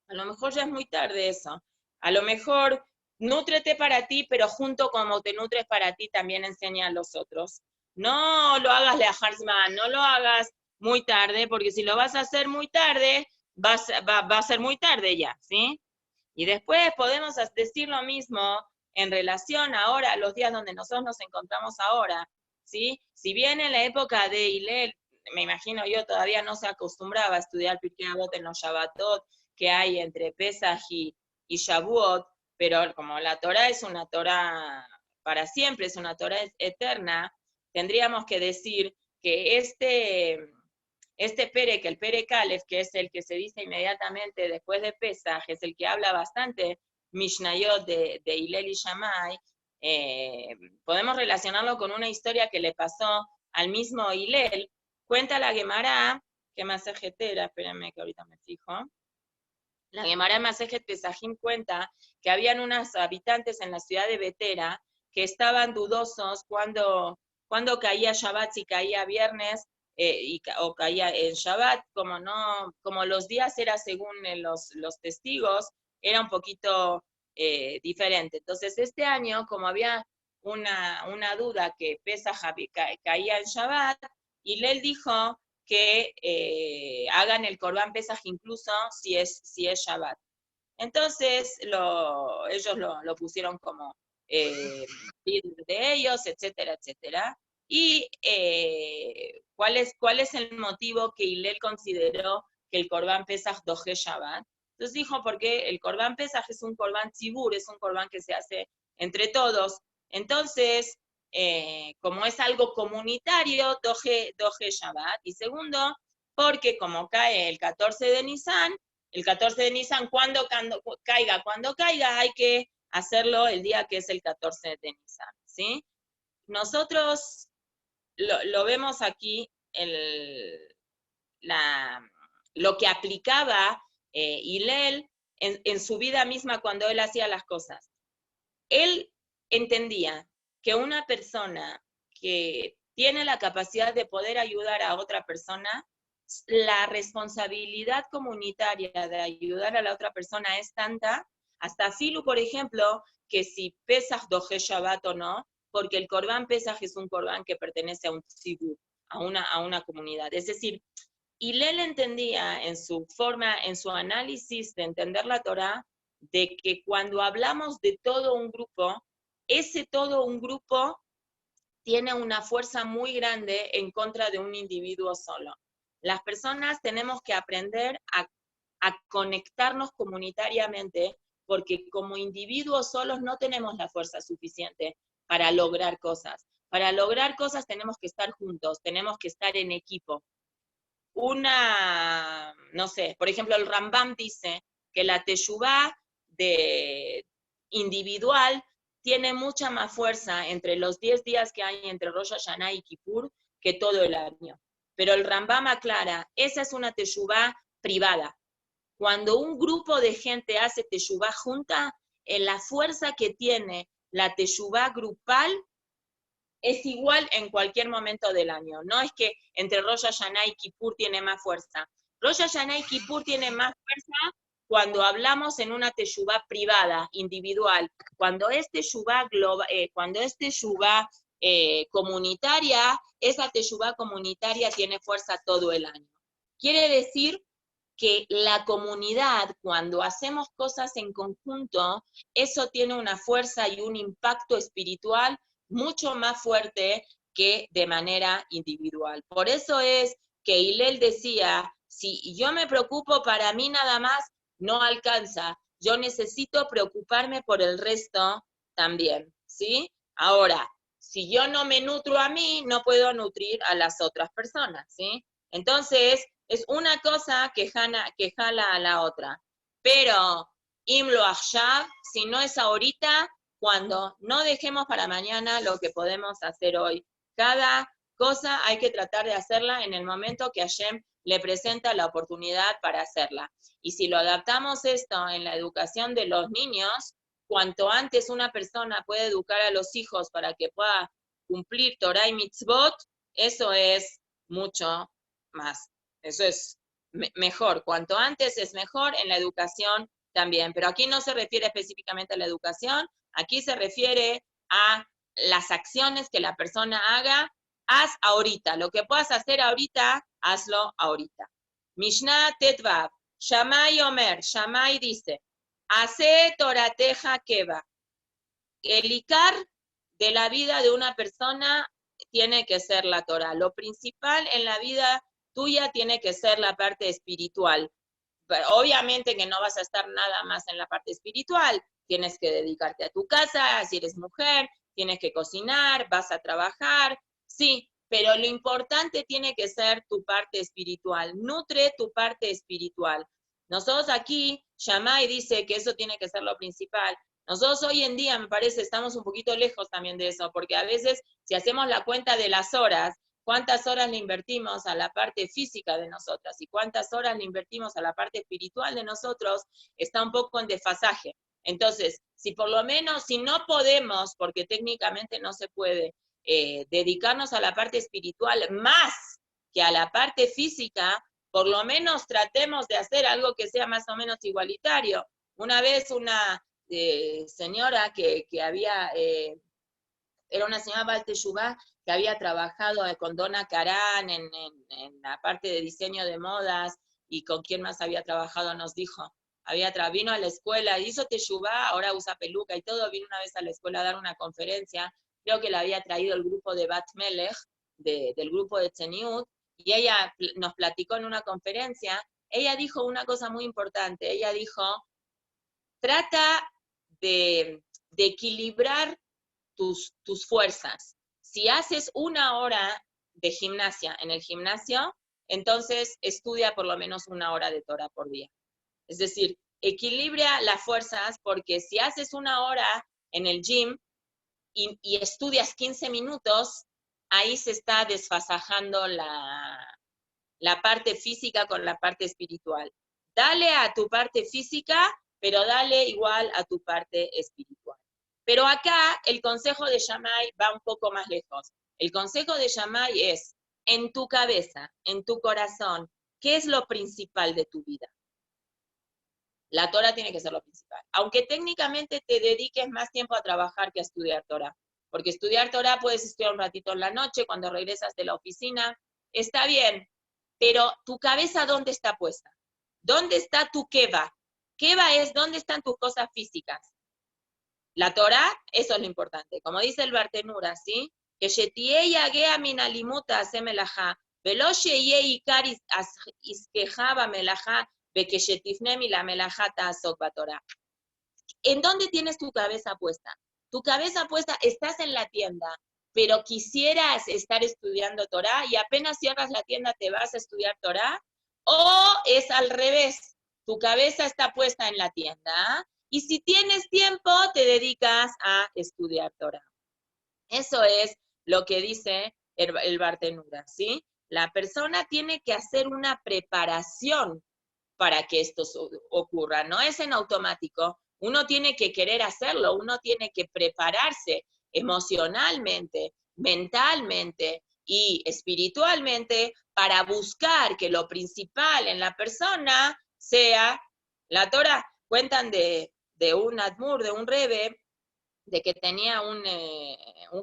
A lo mejor ya es muy tarde eso. A lo mejor nútrete para ti, pero junto como te nutres para ti, también enseña a los otros. No lo hagas leajarzman, no lo hagas muy tarde, porque si lo vas a hacer muy tarde, va a ser muy tarde ya, ¿sí? Y después podemos decir lo mismo en relación ahora a los días donde nosotros nos encontramos ahora, ¿sí? Si bien en la época de Hillel, me imagino yo, todavía no se acostumbraba a estudiar Pirkei Avot en los Shabbatot que hay entre Pesach y Shavuot, pero como la Torah es una Torah para siempre, es una Torah eterna, tendríamos que decir que este Perek, el Perek Aleph, que es el que se dice inmediatamente después de Pesach, es el que habla bastante Mishnayot de Hillel y Shammai, podemos relacionarlo con una historia que le pasó al mismo Hillel. Cuenta la Gemara, que Masejetera, espérenme que ahorita me fijo. La Gemara Masejet Pesajim cuenta que habían unos habitantes en la ciudad de Betera que estaban dudosos cuando caía Shabbat, si caía viernes, o caía en Shabbat, como los días era según los testigos, era un poquito diferente. Entonces este año, como había una duda que Pesaj caía en Shabbat, y él dijo que hagan el Corban Pesaj incluso si es Shabbat. Entonces ellos lo pusieron como líder de ellos, etcétera, etcétera. Y ¿cuál es el motivo que Hillel consideró que el Corban Pesaj doje Shabbat? Entonces dijo, porque el Corban Pesaj es un Corban tzibur, es un Corban que se hace entre todos. Entonces, como es algo comunitario, doje Shabbat. Y segundo, porque como cae el 14 de Nisan, cuando caiga, hay que hacerlo el día que es el 14 de Nisan, ¿sí? Nosotros lo vemos aquí, lo que aplicaba Hillel en su vida misma cuando él hacía las cosas. Él entendía que una persona que tiene la capacidad de poder ayudar a otra persona, la responsabilidad comunitaria de ayudar a la otra persona es tanta, hasta Filu, por ejemplo, que si Pesaj doje Shabbat o no, porque el Corban Pesaj es un Corban que pertenece a un tzibur, a una comunidad. Es decir, Hillel entendía en su análisis de entender la Torá, de que cuando hablamos de todo un grupo, ese todo un grupo tiene una fuerza muy grande en contra de un individuo solo. Las personas tenemos que aprender a conectarnos comunitariamente, porque como individuos solos no tenemos la fuerza suficiente para lograr cosas. Para lograr cosas tenemos que estar juntos, tenemos que estar en equipo. No sé, por ejemplo, el Rambam dice que la teshuvá individual tiene mucha más fuerza entre los 10 días que hay entre Rosh Hashanah y Kippur que todo el año. Pero el Rambam aclara, esa es una teshuvá privada. Cuando un grupo de gente hace teshuvá junta, en la fuerza que tiene la teshuvá grupal es igual en cualquier momento del año. No es que entre Rosh Hashanah y Kippur tiene más fuerza. Rosh Hashanah y Kippur tiene más fuerza cuando hablamos en una teshuvá privada, individual. Cuando es teshuvá comunitaria, esa teshuvá comunitaria tiene fuerza todo el año. Quiere decir que la comunidad, cuando hacemos cosas en conjunto, eso tiene una fuerza y un impacto espiritual mucho más fuerte que de manera individual. Por eso es que Hillel decía, si yo me preocupo para mí nada más, no alcanza. Yo necesito preocuparme por el resto también, ¿sí? Ahora, si yo no me nutro a mí, no puedo nutrir a las otras personas, ¿sí? Entonces, es una cosa que jala a la otra. Pero, imlo ahshav, si no es ahorita, cuando no dejemos para mañana lo que podemos hacer hoy. Cada cosa hay que tratar de hacerla en el momento que Hashem le presenta la oportunidad para hacerla. Y si lo adaptamos esto en la educación de los niños, cuanto antes una persona puede educar a los hijos para que pueda cumplir Torah y Mitzvot, eso es mucho más. Eso es mejor. Cuanto antes es mejor en la educación también. Pero aquí no se refiere específicamente a la educación, aquí se refiere a las acciones que la persona haga. Haz ahorita. Lo que puedas hacer ahorita, hazlo ahorita. Mishnah Tetvav. Shammai Omer. Shammai dice, hace torateja keva. El ikar de la vida de una persona tiene que ser la Torah. Lo principal en la vida tuya tiene que ser la parte espiritual. Pero obviamente que no vas a estar nada más en la parte espiritual. Tienes que dedicarte a tu casa, si eres mujer, tienes que cocinar, vas a trabajar, sí, pero lo importante tiene que ser tu parte espiritual. Nutre tu parte espiritual. Nosotros aquí, Shammai dice que eso tiene que ser lo principal. Nosotros hoy en día, me parece, estamos un poquito lejos también de eso, porque a veces, si hacemos la cuenta de las horas, cuántas horas le invertimos a la parte física de nosotras y cuántas horas le invertimos a la parte espiritual de nosotros, está un poco en desfasaje. Entonces, si por lo menos, si no podemos, porque técnicamente no se puede, dedicarnos a la parte espiritual más que a la parte física, por lo menos tratemos de hacer algo que sea más o menos igualitario. Una vez una señora que había, era una señora Baal Teshuvá, que había trabajado con Donna Karan en la parte de diseño de modas, y con quién más había trabajado, nos dijo, vino a la escuela, hizo Teshuvá, ahora usa peluca y todo, vino una vez a la escuela a dar una conferencia, creo que la había traído el grupo de Bat Melech, del grupo de Tzeniut, y ella nos platicó en una conferencia, ella dijo una cosa muy importante, ella dijo, trata de equilibrar tus fuerzas. Si haces 1 hora de gimnasia en el gimnasio, entonces estudia por lo menos 1 hora de Torah por día. Es decir, equilibra las fuerzas, porque si haces 1 hora en el gym y estudias 15 minutos, ahí se está desfasajando la parte física con la parte espiritual. Dale a tu parte física, pero dale igual a tu parte espiritual. Pero acá el consejo de Shammai va un poco más lejos. El consejo de Shammai es, en tu cabeza, en tu corazón, ¿qué es lo principal de tu vida? La Torah tiene que ser lo principal. Aunque técnicamente te dediques más tiempo a trabajar que a estudiar Torah. Porque estudiar Torah puedes estudiar un ratito en la noche, cuando regresas de la oficina, está bien, pero tu cabeza, ¿dónde está puesta? ¿Dónde está tu keva? Keva es, ¿dónde están tus cosas físicas? La Torah, eso es lo importante. Como dice el Bartenura, ¿sí? Que shetie yagea min alimuta hace melajá, velo sheye ikar iskeja ba melajá, ve que shetifne mi la melajá ta'asok ba Torah. ¿En dónde tienes tu cabeza puesta? Tu cabeza puesta, estás en la tienda, pero quisieras estar estudiando Torah y apenas cierras la tienda te vas a estudiar Torah, o es al revés, tu cabeza está puesta en la tienda y si tienes tiempo te dedicas a estudiar Torah. Eso es lo que dice el Bartenura, ¿sí? La persona tiene que hacer una preparación para que esto ocurra, no es en automático, uno tiene que querer hacerlo, uno tiene que prepararse emocionalmente, mentalmente y espiritualmente para buscar que lo principal en la persona sea la Torah. Cuentan de un admur, de un rebe, de que tenía un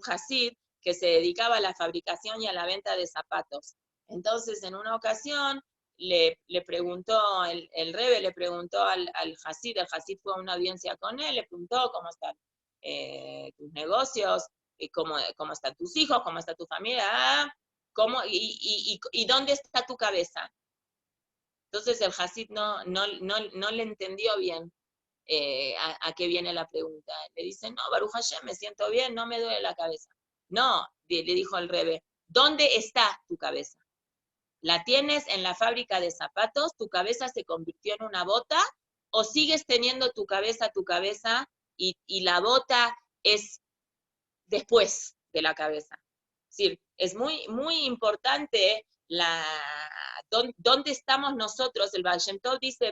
hasid que se dedicaba a la fabricación y a la venta de zapatos. Entonces, en una ocasión, le preguntó, el rebe le preguntó al hasid, el hasid fue a una audiencia con él, le preguntó cómo están tus negocios, cómo están tus hijos, cómo está tu familia, y dónde está tu cabeza. Entonces el hasid no le entendió bien a qué viene la pregunta. Le dice, no, Baruch Hashem, me siento bien, no me duele la cabeza. No, le dijo el rebe, ¿dónde está tu cabeza? ¿La tienes en la fábrica de zapatos? ¿Tu cabeza se convirtió en una bota? ¿O sigues teniendo tu cabeza y la bota es después de la cabeza? Es decir, es muy, muy importante dónde estamos nosotros. El Baal Shem Tov dice,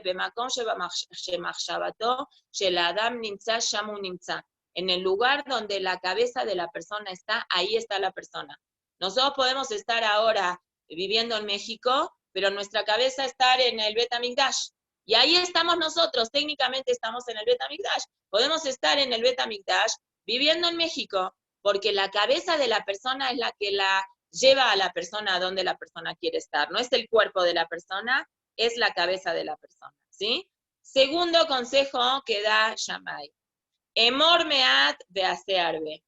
en el lugar donde la cabeza de la persona está, ahí está la persona. Nosotros podemos estar ahora viviendo en México, pero nuestra cabeza está en el Bet HaMikdash. Y ahí estamos nosotros, técnicamente estamos en el Bet HaMikdash. Podemos estar en el Bet HaMikdash viviendo en México, porque la cabeza de la persona es la que la lleva a la persona a donde la persona quiere estar. No es el cuerpo de la persona, es la cabeza de la persona, ¿sí? Segundo consejo que da Shammai. Emor meat vease arbe.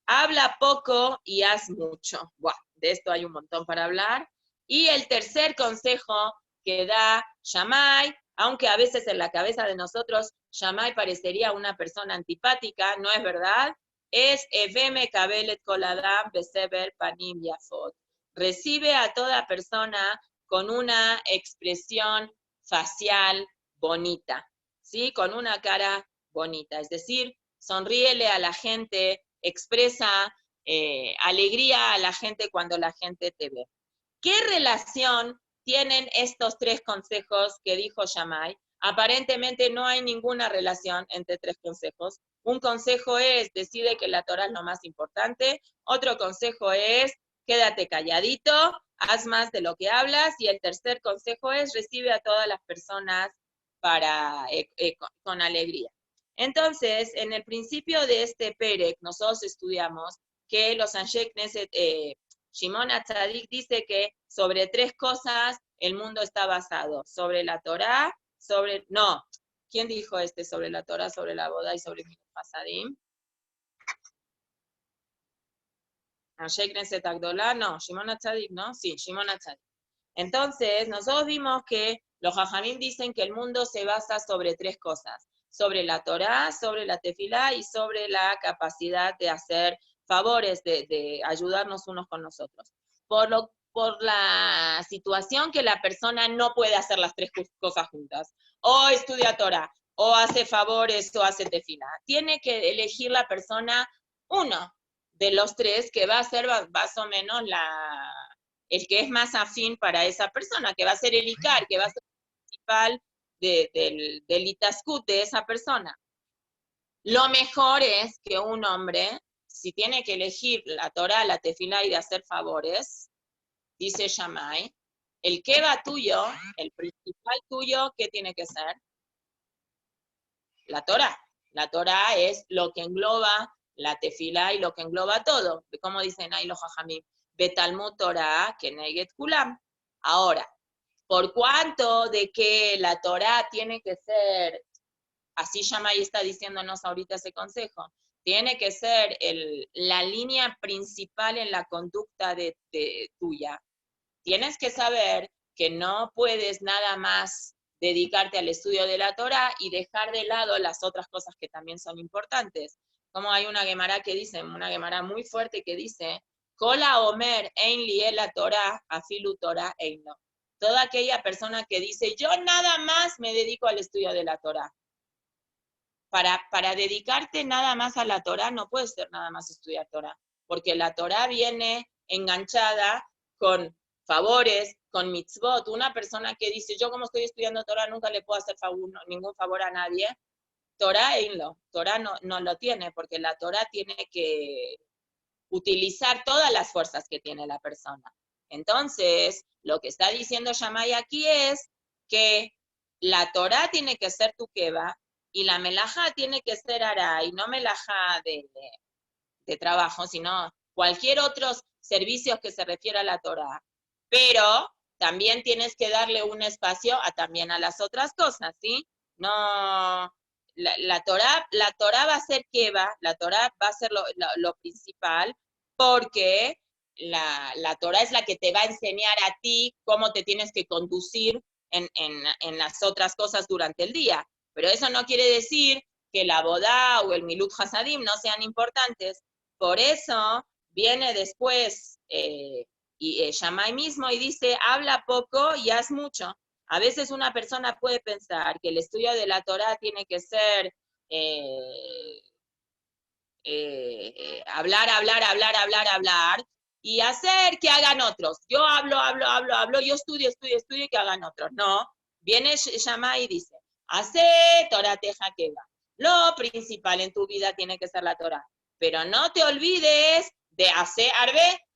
Habla poco y haz mucho. Buah, de esto hay un montón para hablar. Y el tercer consejo que da Shammai, aunque a veces en la cabeza de nosotros Shammai parecería una persona antipática, no es verdad, es Eveme Kabelet Koladam Beseber Panim Yafot. Recibe a toda persona con una expresión facial bonita, ¿sí? Con una cara bonita. Es decir, sonríele a la gente, expresa alegría a la gente cuando la gente te ve. ¿Qué relación tienen estos 3 consejos que dijo Shammai? Aparentemente no hay ninguna relación entre 3 consejos. Un consejo es, decide que la Torah es lo más importante. Otro consejo es, quédate calladito, haz más de lo que hablas, y el tercer consejo es, recibe a todas las personas con alegría. Entonces, en el principio de este Perek, nosotros estudiamos que los Anshe Knesset, Shimon HaTzadik dice que sobre 3 cosas el mundo está basado, sobre la Torá, ¿quién dijo sobre la Torá, sobre la boda y sobre el Hasadim? Anshe Knesset Agdolá, no, Shimon HaTzadik, ¿no? Sí, Shimon HaTzadik. Entonces, nosotros vimos que los Jajamim dicen que el mundo se basa sobre 3 cosas, sobre la Torá, sobre la Tefilá y sobre la capacidad de hacer favores, de ayudarnos unos con nosotros. Por la situación que la persona no puede hacer las 3 cosas juntas, o estudia Torá, o hace favores, o hace Tefilá. Tiene que elegir la persona uno de los 3 que va a ser más o menos el que es más afín para esa persona, que va a ser el Icar, que va a ser el principal del Itaskut de esa persona. Lo mejor es que un hombre, si tiene que elegir la Torah, la Tefilá y de hacer favores, dice Shammai, el que va tuyo, el principal tuyo, ¿qué tiene que ser? La Torah. La Torah es lo que engloba la Tefilá y lo que engloba todo. Como dicen ahí los Jajamim, Betalmud Torah Keneget Kulam. Ahora, por cuanto de que la Torah tiene que ser, así Shammai está diciéndonos ahorita ese consejo, tiene que ser la línea principal en la conducta de tuya. Tienes que saber que no puedes nada más dedicarte al estudio de la Torah y dejar de lado las otras cosas que también son importantes. Como hay una Gemara que dice, una Gemara muy fuerte que dice, Kola Omer ein liel la Torah, afilu Torah eino. Toda aquella persona que dice, yo nada más me dedico al estudio de la Torah. Para dedicarte nada más a la Torah, no puedes ser nada más estudiar Torah, porque la Torah viene enganchada con favores, con mitzvot. Una persona que dice, yo como estoy estudiando Torah, nunca le puedo hacer ningún favor a nadie. Torah no lo tiene, porque la Torah tiene que utilizar todas las fuerzas que tiene la persona. Entonces, lo que está diciendo Shammai aquí es que la Torah tiene que ser tu keva y la melajá tiene que ser ara, y no melajá de trabajo, sino cualquier otro servicio que se refiera a la Torah. Pero también tienes que darle un espacio también a las otras cosas, ¿sí? No, la Torah va a ser keva, la Torah va a ser lo principal, porque la Torah es la que te va a enseñar a ti cómo te tienes que conducir en las otras cosas durante el día. Pero eso no quiere decir que la bodá o el milut hasadim no sean importantes. Por eso viene después Shammai mismo y dice, habla poco y haz mucho. A veces una persona puede pensar que el estudio de la Torah tiene que ser hablar, y hacer que hagan otros. Yo hablo, yo estudio y que hagan otros. No, viene Shammai y dice, hace Torah teja que va. Lo principal en tu vida tiene que ser la Torah. Pero no te olvides de hacer,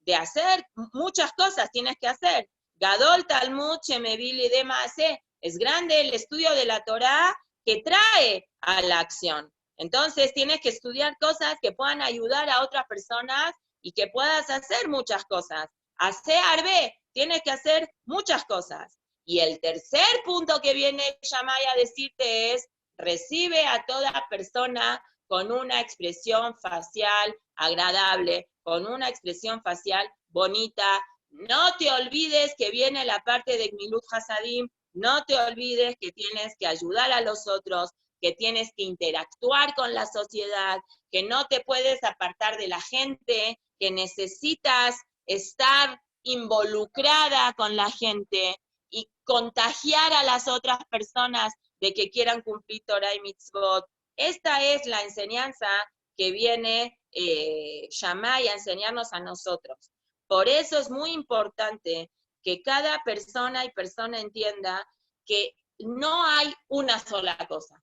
de hacer muchas cosas, tienes que hacer. Gadol Talmud Shemevili de Maase. Es grande el estudio de la Torah que trae a la acción. Entonces tienes que estudiar cosas que puedan ayudar a otras personas y que puedas hacer muchas cosas. Hacer arbe, tienes que hacer muchas cosas. Y el tercer punto que viene Shammai a decirte es, recibe a toda persona con una expresión facial agradable, con una expresión facial bonita. No te olvides que viene la parte de Gmilut Hasadim, no te olvides que tienes que ayudar a los otros, que tienes que interactuar con la sociedad, que no te puedes apartar de la gente, que necesitas estar involucrada con la gente y contagiar a las otras personas de que quieran cumplir Torah y Mitzvot. Esta es la enseñanza que viene Shammai a enseñarnos a nosotros. Por eso es muy importante que cada persona entienda que no hay una sola cosa.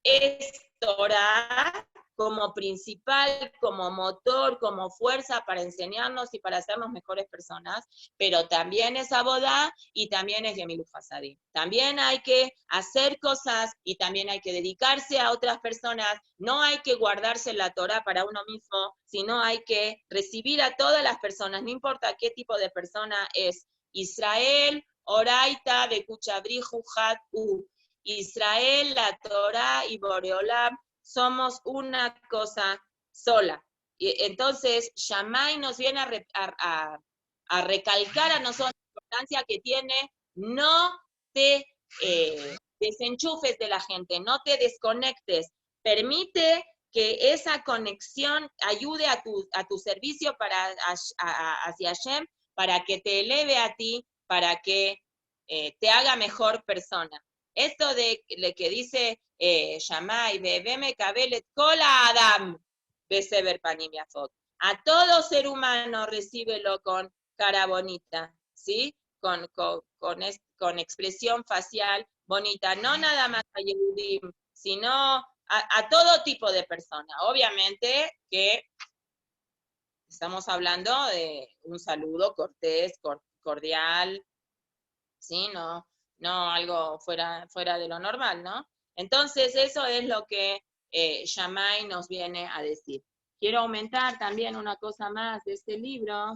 es Torah como principal, como motor, como fuerza para enseñarnos y para hacernos mejores personas, pero también es abodá y también es Gemilut Hasadim. También hay que hacer cosas y también hay que dedicarse a otras personas. No hay que guardarse la Torah para uno mismo, sino hay que recibir a todas las personas, no importa qué tipo de persona es. Israel, Oraita, Bekuchabri, Juhat, U. Israel, la Torah y Boreolam somos una cosa sola. Y entonces, Shammai nos viene a recalcar a nosotros la importancia que tiene, no te desenchufes de la gente, no te desconectes, permite que esa conexión ayude a tu servicio hacia Hashem, para que te eleve a ti, para que te haga mejor persona. Esto de que dice Shammai, Bebeme Kabelet Kola Adam, Beseber Panim Yafot. A todo ser humano recíbelo con cara bonita, ¿sí? Con expresión facial bonita, no nada más a Yehudim, sino a todo tipo de persona. Obviamente que estamos hablando de un saludo cortés, cordial, ¿sí? No algo fuera de lo normal, ¿no? Entonces, eso es lo que Shammai nos viene a decir. Quiero aumentar también una cosa más de este libro.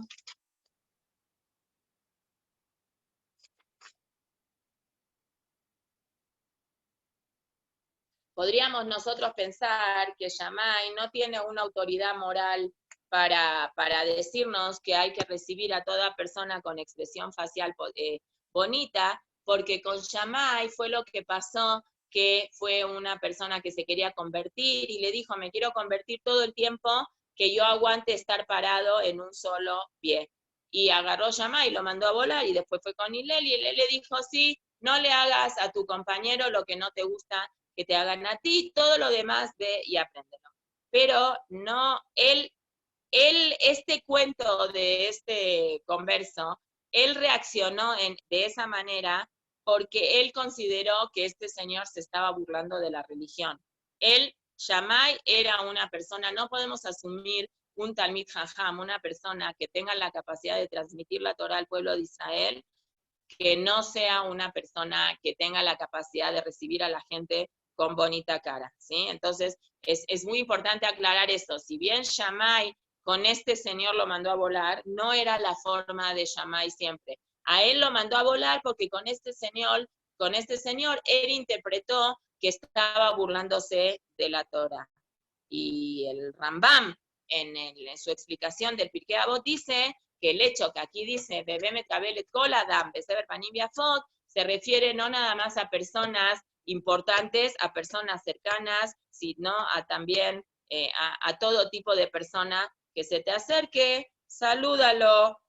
Podríamos nosotros pensar que Shammai no tiene una autoridad moral para decirnos que hay que recibir a toda persona con expresión facial bonita, porque con Shammai fue lo que pasó, que fue una persona que se quería convertir y le dijo, me quiero convertir todo el tiempo que yo aguante estar parado en un solo pie. Y agarró Shammai, lo mandó a volar y después fue con Hillel y Hillel le dijo, sí, no le hagas a tu compañero lo que no te gusta que te hagan a ti, todo lo demás ve y apréndelo. Pero no, este cuento de este converso, él reaccionó de esa manera porque él consideró que este señor se estaba burlando de la religión. Él, Shammai, era una persona, no podemos asumir un Talmid Jajam, una persona que tenga la capacidad de transmitir la Torah al pueblo de Israel, que no sea una persona que tenga la capacidad de recibir a la gente con bonita cara, ¿sí? Entonces, es muy importante aclarar esto. Si bien Shammai con este señor lo mandó a volar, no era la forma de Shammai siempre. A él lo mandó a volar porque con este señor él interpretó que estaba burlándose de la Torah. Y el Rambam, en su explicación del Pirkei Avot, dice que el hecho que aquí dice Bebeme Kabelet Kol Adam, Beseber Panim Yafot, se refiere no nada más a personas importantes, a personas cercanas, sino también a todo tipo de persona que se te acerque, salúdalo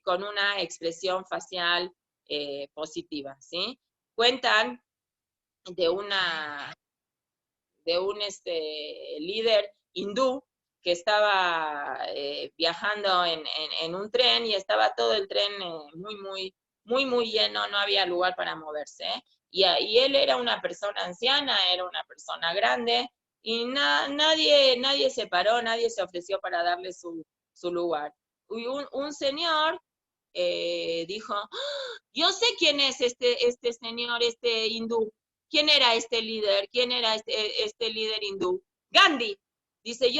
con una expresión facial positiva, ¿sí? Cuentan de un líder hindú que estaba viajando en un tren y estaba todo el tren muy lleno, no había lugar para moverse. Y él era una persona anciana, era una persona grande, y nadie se paró, nadie se ofreció para darle su lugar. Y un señor dijo, yo sé quién es este señor, este hindú. ¿Quién era este líder? ¿Quién era este líder hindú? Gandhi. Dice,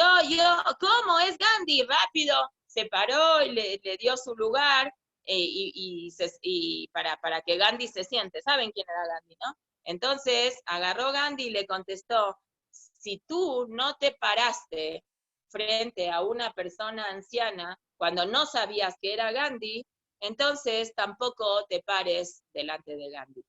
¿cómo es Gandhi? Rápido. Se paró y le dio su lugar y para que Gandhi se siente. ¿Saben quién era Gandhi, no? Entonces agarró Gandhi y le contestó, si tú no te paraste frente a una persona anciana cuando no sabías que era Gandhi, entonces tampoco te pares delante de Gandhi.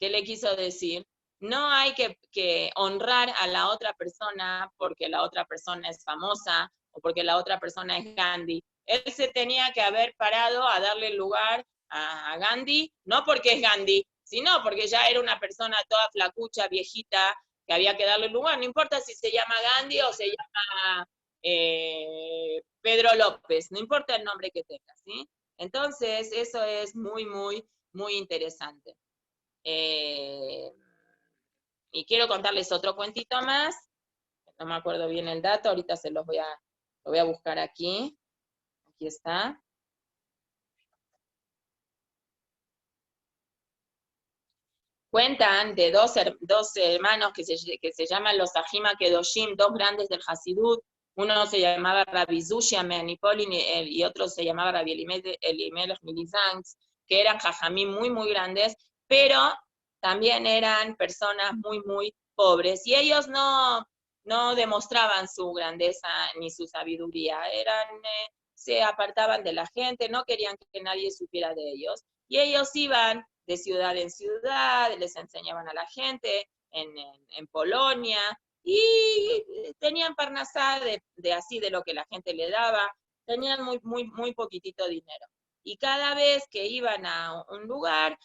¿Qué le quiso decir? No hay que honrar a la otra persona porque la otra persona es famosa o porque la otra persona es Gandhi. Él se tenía que haber parado a darle lugar a Gandhi, no porque es Gandhi, sino porque ya era una persona toda flacucha, viejita, que había que darle lugar. No importa si se llama Gandhi o se llama Pedro López, no importa el nombre que tenga, ¿sí? Entonces, eso es muy interesante. Y quiero contarles otro cuentito más, no me acuerdo bien el dato, ahorita lo voy a buscar aquí. Aquí está. Cuentan de dos hermanos que se llaman los Ajima Kedoshim, dos grandes del Hasidut. Uno se llamaba Rabbi Zushia Meanipolin y otro se llamaba Rabbi Elimelech Milizansk, que eran jajamim muy, muy grandes, pero también eran personas muy, muy pobres. Y ellos no demostraban su grandeza ni su sabiduría. Se apartaban de la gente, no querían que nadie supiera de ellos. Y ellos iban de ciudad en ciudad, les enseñaban a la gente en Polonia, y tenían parnasá de lo que la gente le daba, tenían muy, muy, muy poquitito dinero. Y cada vez que iban a un lugar,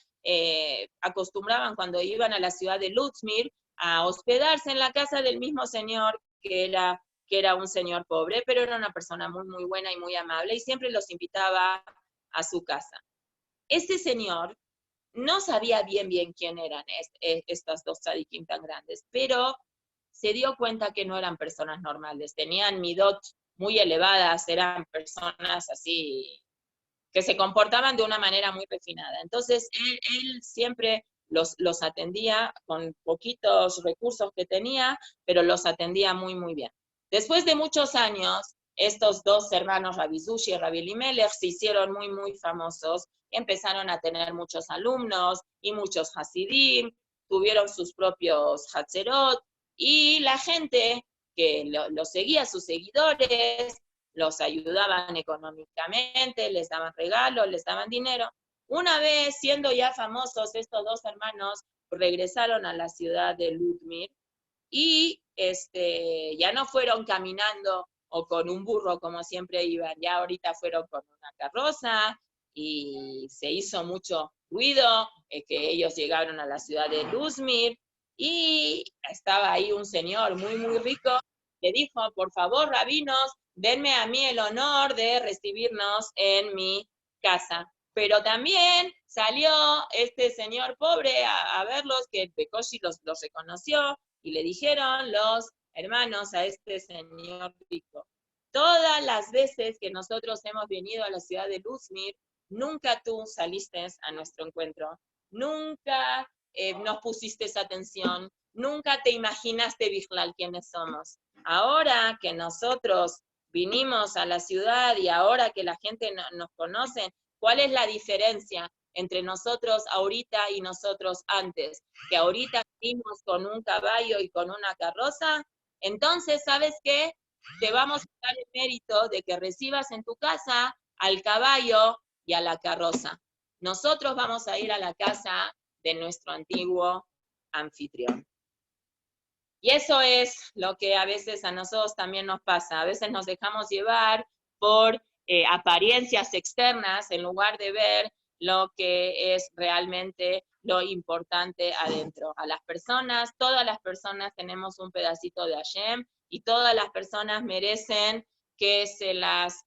acostumbraban cuando iban a la ciudad de Lutzmir a hospedarse en la casa del mismo señor que era un señor pobre, pero era una persona muy, muy buena y muy amable, y siempre los invitaba a su casa. Este señor no sabía bien quién eran estas dos tzadikim tan grandes, pero se dio cuenta que no eran personas normales, tenían midot muy elevadas, eran personas así, que se comportaban de una manera muy refinada. Entonces, él siempre los atendía con poquitos recursos que tenía, pero los atendía muy, muy bien. Después de muchos años, estos dos hermanos, Rabbi Zushi y Rabbi Elimelech, se hicieron muy, muy famosos, empezaron a tener muchos alumnos y muchos hasidim, tuvieron sus propios hatzerot, y la gente que los seguía, sus seguidores, los ayudaban económicamente, les daban regalos, les daban dinero. Una vez, siendo ya famosos, estos dos hermanos regresaron a la ciudad de Lutzmir, y ya no fueron caminando o con un burro como siempre iban, ya ahorita fueron con una carroza, y se hizo mucho ruido, que ellos llegaron a la ciudad de Lutzmir, y estaba ahí un señor muy, muy rico, que dijo: por favor, rabinos, denme a mí el honor de recibirnos en mi casa. Pero también salió este señor pobre a verlos, que Bekoshi los reconoció, y le dijeron los hermanos a este señor rico: todas las veces que nosotros hemos venido a la ciudad de Lutzmir, nunca tú saliste a nuestro encuentro, nunca nos pusiste atención, nunca te imaginaste, Bijlal, quiénes somos. Ahora que nosotros vinimos a la ciudad y ahora que la gente nos conoce, ¿cuál es la diferencia entre nosotros ahorita y nosotros antes? Que ahorita venimos con un caballo y con una carroza. Entonces, ¿sabes qué? Te vamos a dar el mérito de que recibas en tu casa al caballo y a la carroza. Nosotros vamos a ir a la casa de nuestro antiguo anfitrión. Y eso es lo que a veces a nosotros también nos pasa. A veces nos dejamos llevar por apariencias externas en lugar de ver lo que es realmente lo importante adentro. A las personas, todas las personas tenemos un pedacito de Hashem, y todas las personas merecen que se las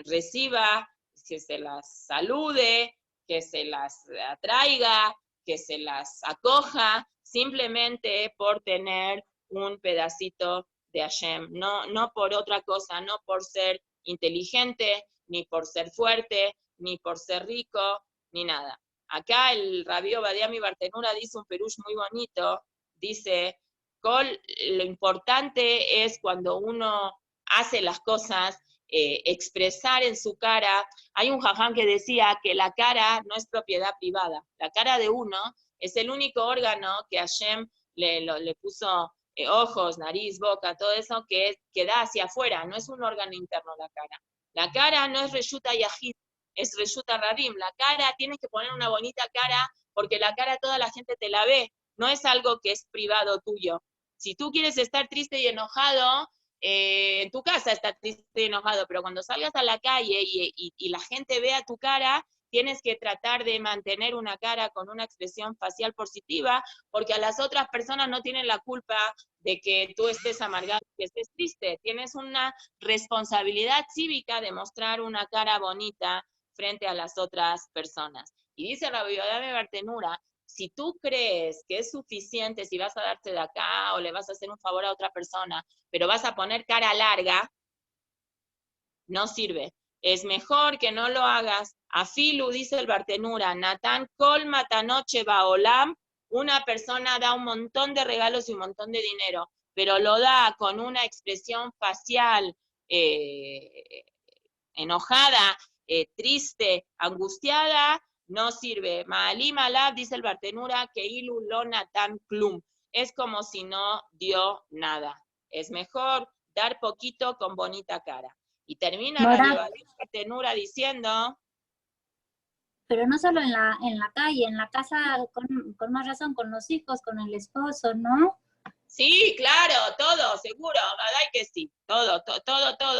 reciba, que se las salude, que se las atraiga, que se las acoja, simplemente por tener un pedacito de Hashem, no por otra cosa, no por ser inteligente, ni por ser fuerte, ni por ser rico, ni nada. Acá el Rabbi Obadia mi Bartenura dice un perush muy bonito, dice: lo importante es cuando uno hace las cosas, expresar en su cara. Hay un jaján que decía que la cara no es propiedad privada, la cara de uno es el único órgano que Hashem le puso ojos, nariz, boca, todo eso que da hacia afuera, no es un órgano interno la cara. La cara no es reshuta yahid, es reshuta rabim. La cara, tienes que poner una bonita cara, porque la cara toda la gente te la ve, no es algo que es privado tuyo. Si tú quieres estar triste y enojado, en tu casa estás triste y enojado, pero cuando salgas a la calle y la gente vea tu cara, tienes que tratar de mantener una cara con una expresión facial positiva, porque a las otras personas no tienen la culpa de que tú estés amargado, que estés triste. Tienes una responsabilidad cívica de mostrar una cara bonita frente a las otras personas. Y dice Rabbi Yoda de Bartenura, Si tú crees que es suficiente si vas a darte de acá o le vas a hacer un favor a otra persona, pero vas a poner cara larga, no sirve. Es mejor que no lo hagas. Afilu, dice el Bartenura, Natán Kol Matanoche Baolam, una persona da un montón de regalos y un montón de dinero, pero lo da con una expresión facial enojada, triste, angustiada, no sirve. Maalim Alab, dice el Bartenura, que Ilu lo Natán Klum. Es como si no dio nada. Es mejor dar poquito con bonita cara. Y termina Radio Bartenura diciendo... Pero no solo en la calle, en la casa con más razón, con los hijos, con el esposo, ¿no? Sí, claro, todo, seguro, ¿verdad que sí? Todo.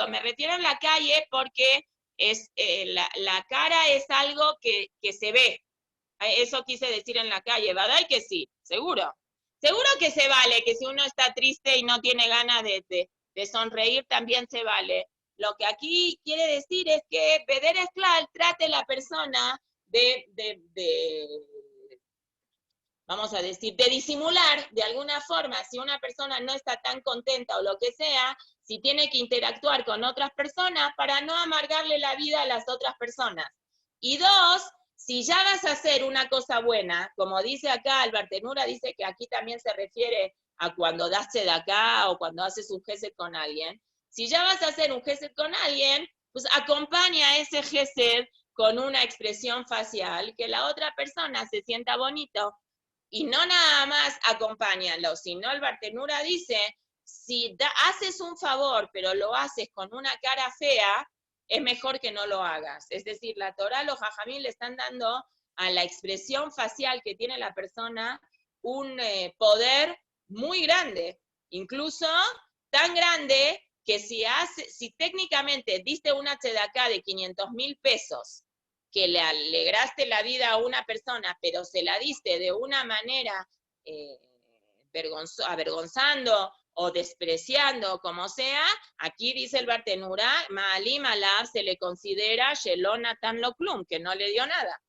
Me refiero en la calle porque es la cara es algo que se ve. Eso quise decir en la calle, ¿verdad que sí? Seguro. Seguro que se vale, que si uno está triste y no tiene ganas de sonreír, también se vale. Lo que aquí quiere decir es que Beder Esclal trate la persona vamos a decir, de disimular de alguna forma, si una persona no está tan contenta o lo que sea, si tiene que interactuar con otras personas para no amargarle la vida a las otras personas. Y dos, si ya vas a hacer una cosa buena, como dice acá, Albertenura dice que aquí también se refiere a cuando das de acá o cuando haces un gesed con alguien, si ya vas a hacer un gesed con alguien, pues acompaña ese gesed con una expresión facial, que la otra persona se sienta bonito. Y no nada más acompáñalo, sino el Bartenura dice, si haces un favor, pero lo haces con una cara fea, es mejor que no lo hagas. Es decir, la Torah, los jajamín le están dando a la expresión facial que tiene la persona un poder muy grande, incluso tan grande que si técnicamente diste una tzedaká de 500,000 pesos, que le alegraste la vida a una persona, pero se la diste de una manera avergonzando o despreciando, como sea, aquí dice el Bartenura, Maalim Alab se le considera Shelon Natan Lo Klum, que no le dio nada.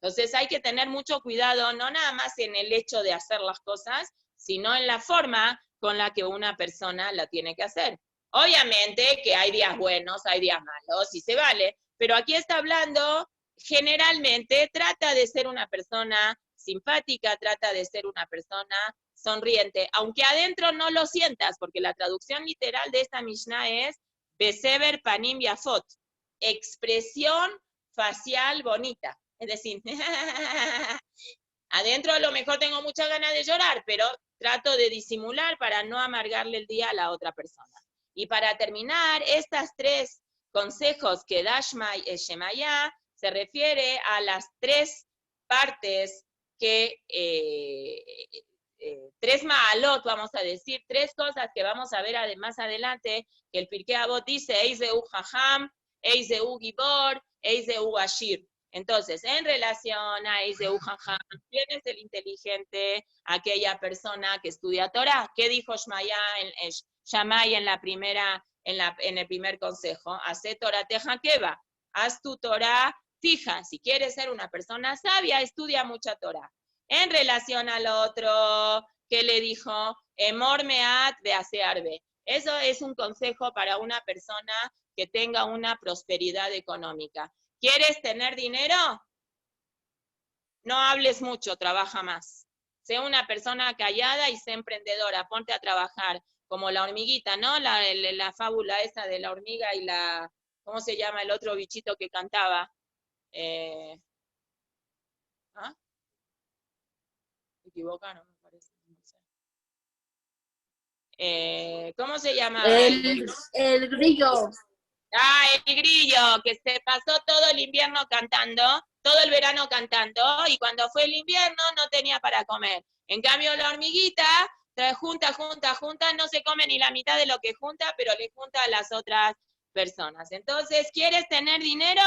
Entonces hay que tener mucho cuidado, no nada más en el hecho de hacer las cosas, sino en la forma con la que una persona la tiene que hacer. Obviamente que hay días buenos, hay días malos, y se vale, pero aquí está hablando, generalmente trata de ser una persona simpática, trata de ser una persona sonriente, aunque adentro no lo sientas, porque la traducción literal de esta Mishnah es Beseber Panim Yafot, expresión facial bonita. Es decir, adentro a lo mejor tengo muchas ganas de llorar, pero trato de disimular para no amargarle el día a la otra persona. Y para terminar, estas tres consejos que da Shemaya se refiere a las tres partes que, tres ma'alot, vamos a decir, tres cosas que vamos a ver más adelante, que el Pirkei Avot dice, Eizeu Jajam, Eizeu Gibor, Eizeu Ashir. Entonces, en relación a Eizeu Jajam, ¿quién es el inteligente? Aquella persona que estudia Torah. ¿Qué dijo Shammai en el primer consejo? Hace Torah teja keva. Haz tu Torah fija. Si quieres ser una persona sabia, estudia mucha Torah. En relación al otro, ¿qué le dijo? Emor meat beasearbe. Eso es un consejo para una persona que tenga una prosperidad económica. ¿Quieres tener dinero? No hables mucho, trabaja más. Sé una persona callada y sé emprendedora, ponte a trabajar, como la hormiguita, ¿no? La fábula esa de la hormiga y la, ¿cómo se llama el otro bichito que cantaba? ¿Ah? ¿Me equivocaron? Me parece, no sé. ¿Cómo se llamaba? El grillo. Ah, el grillo, que se pasó todo el invierno cantando, todo el verano cantando, y cuando fue el invierno no tenía para comer. En cambio, la hormiguita junta, no se come ni la mitad de lo que junta, pero le junta a las otras personas. Entonces, ¿quieres tener dinero?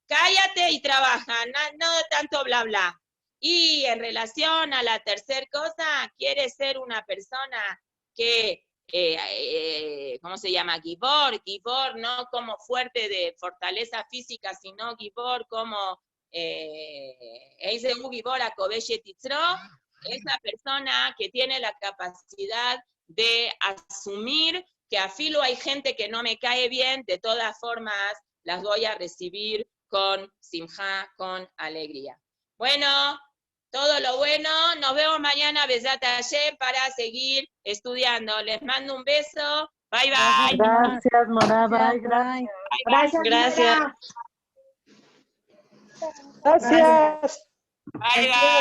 Cállate y trabaja, no tanto bla bla. Y en relación a la tercera cosa, ¿quieres ser una persona que ¿cómo se llama? Gibor no como fuerte de fortaleza física, sino Gibor como es la persona que tiene la capacidad de asumir que a filo hay gente que no me cae bien, de todas formas las voy a recibir con simjá, con alegría. Bueno, todo lo bueno, nos vemos mañana, Besat Hashem, para seguir estudiando. Les mando un beso, bye bye. Gracias, Mora, bye, Bye. gracias. Gracias. Gracias. Bye bye.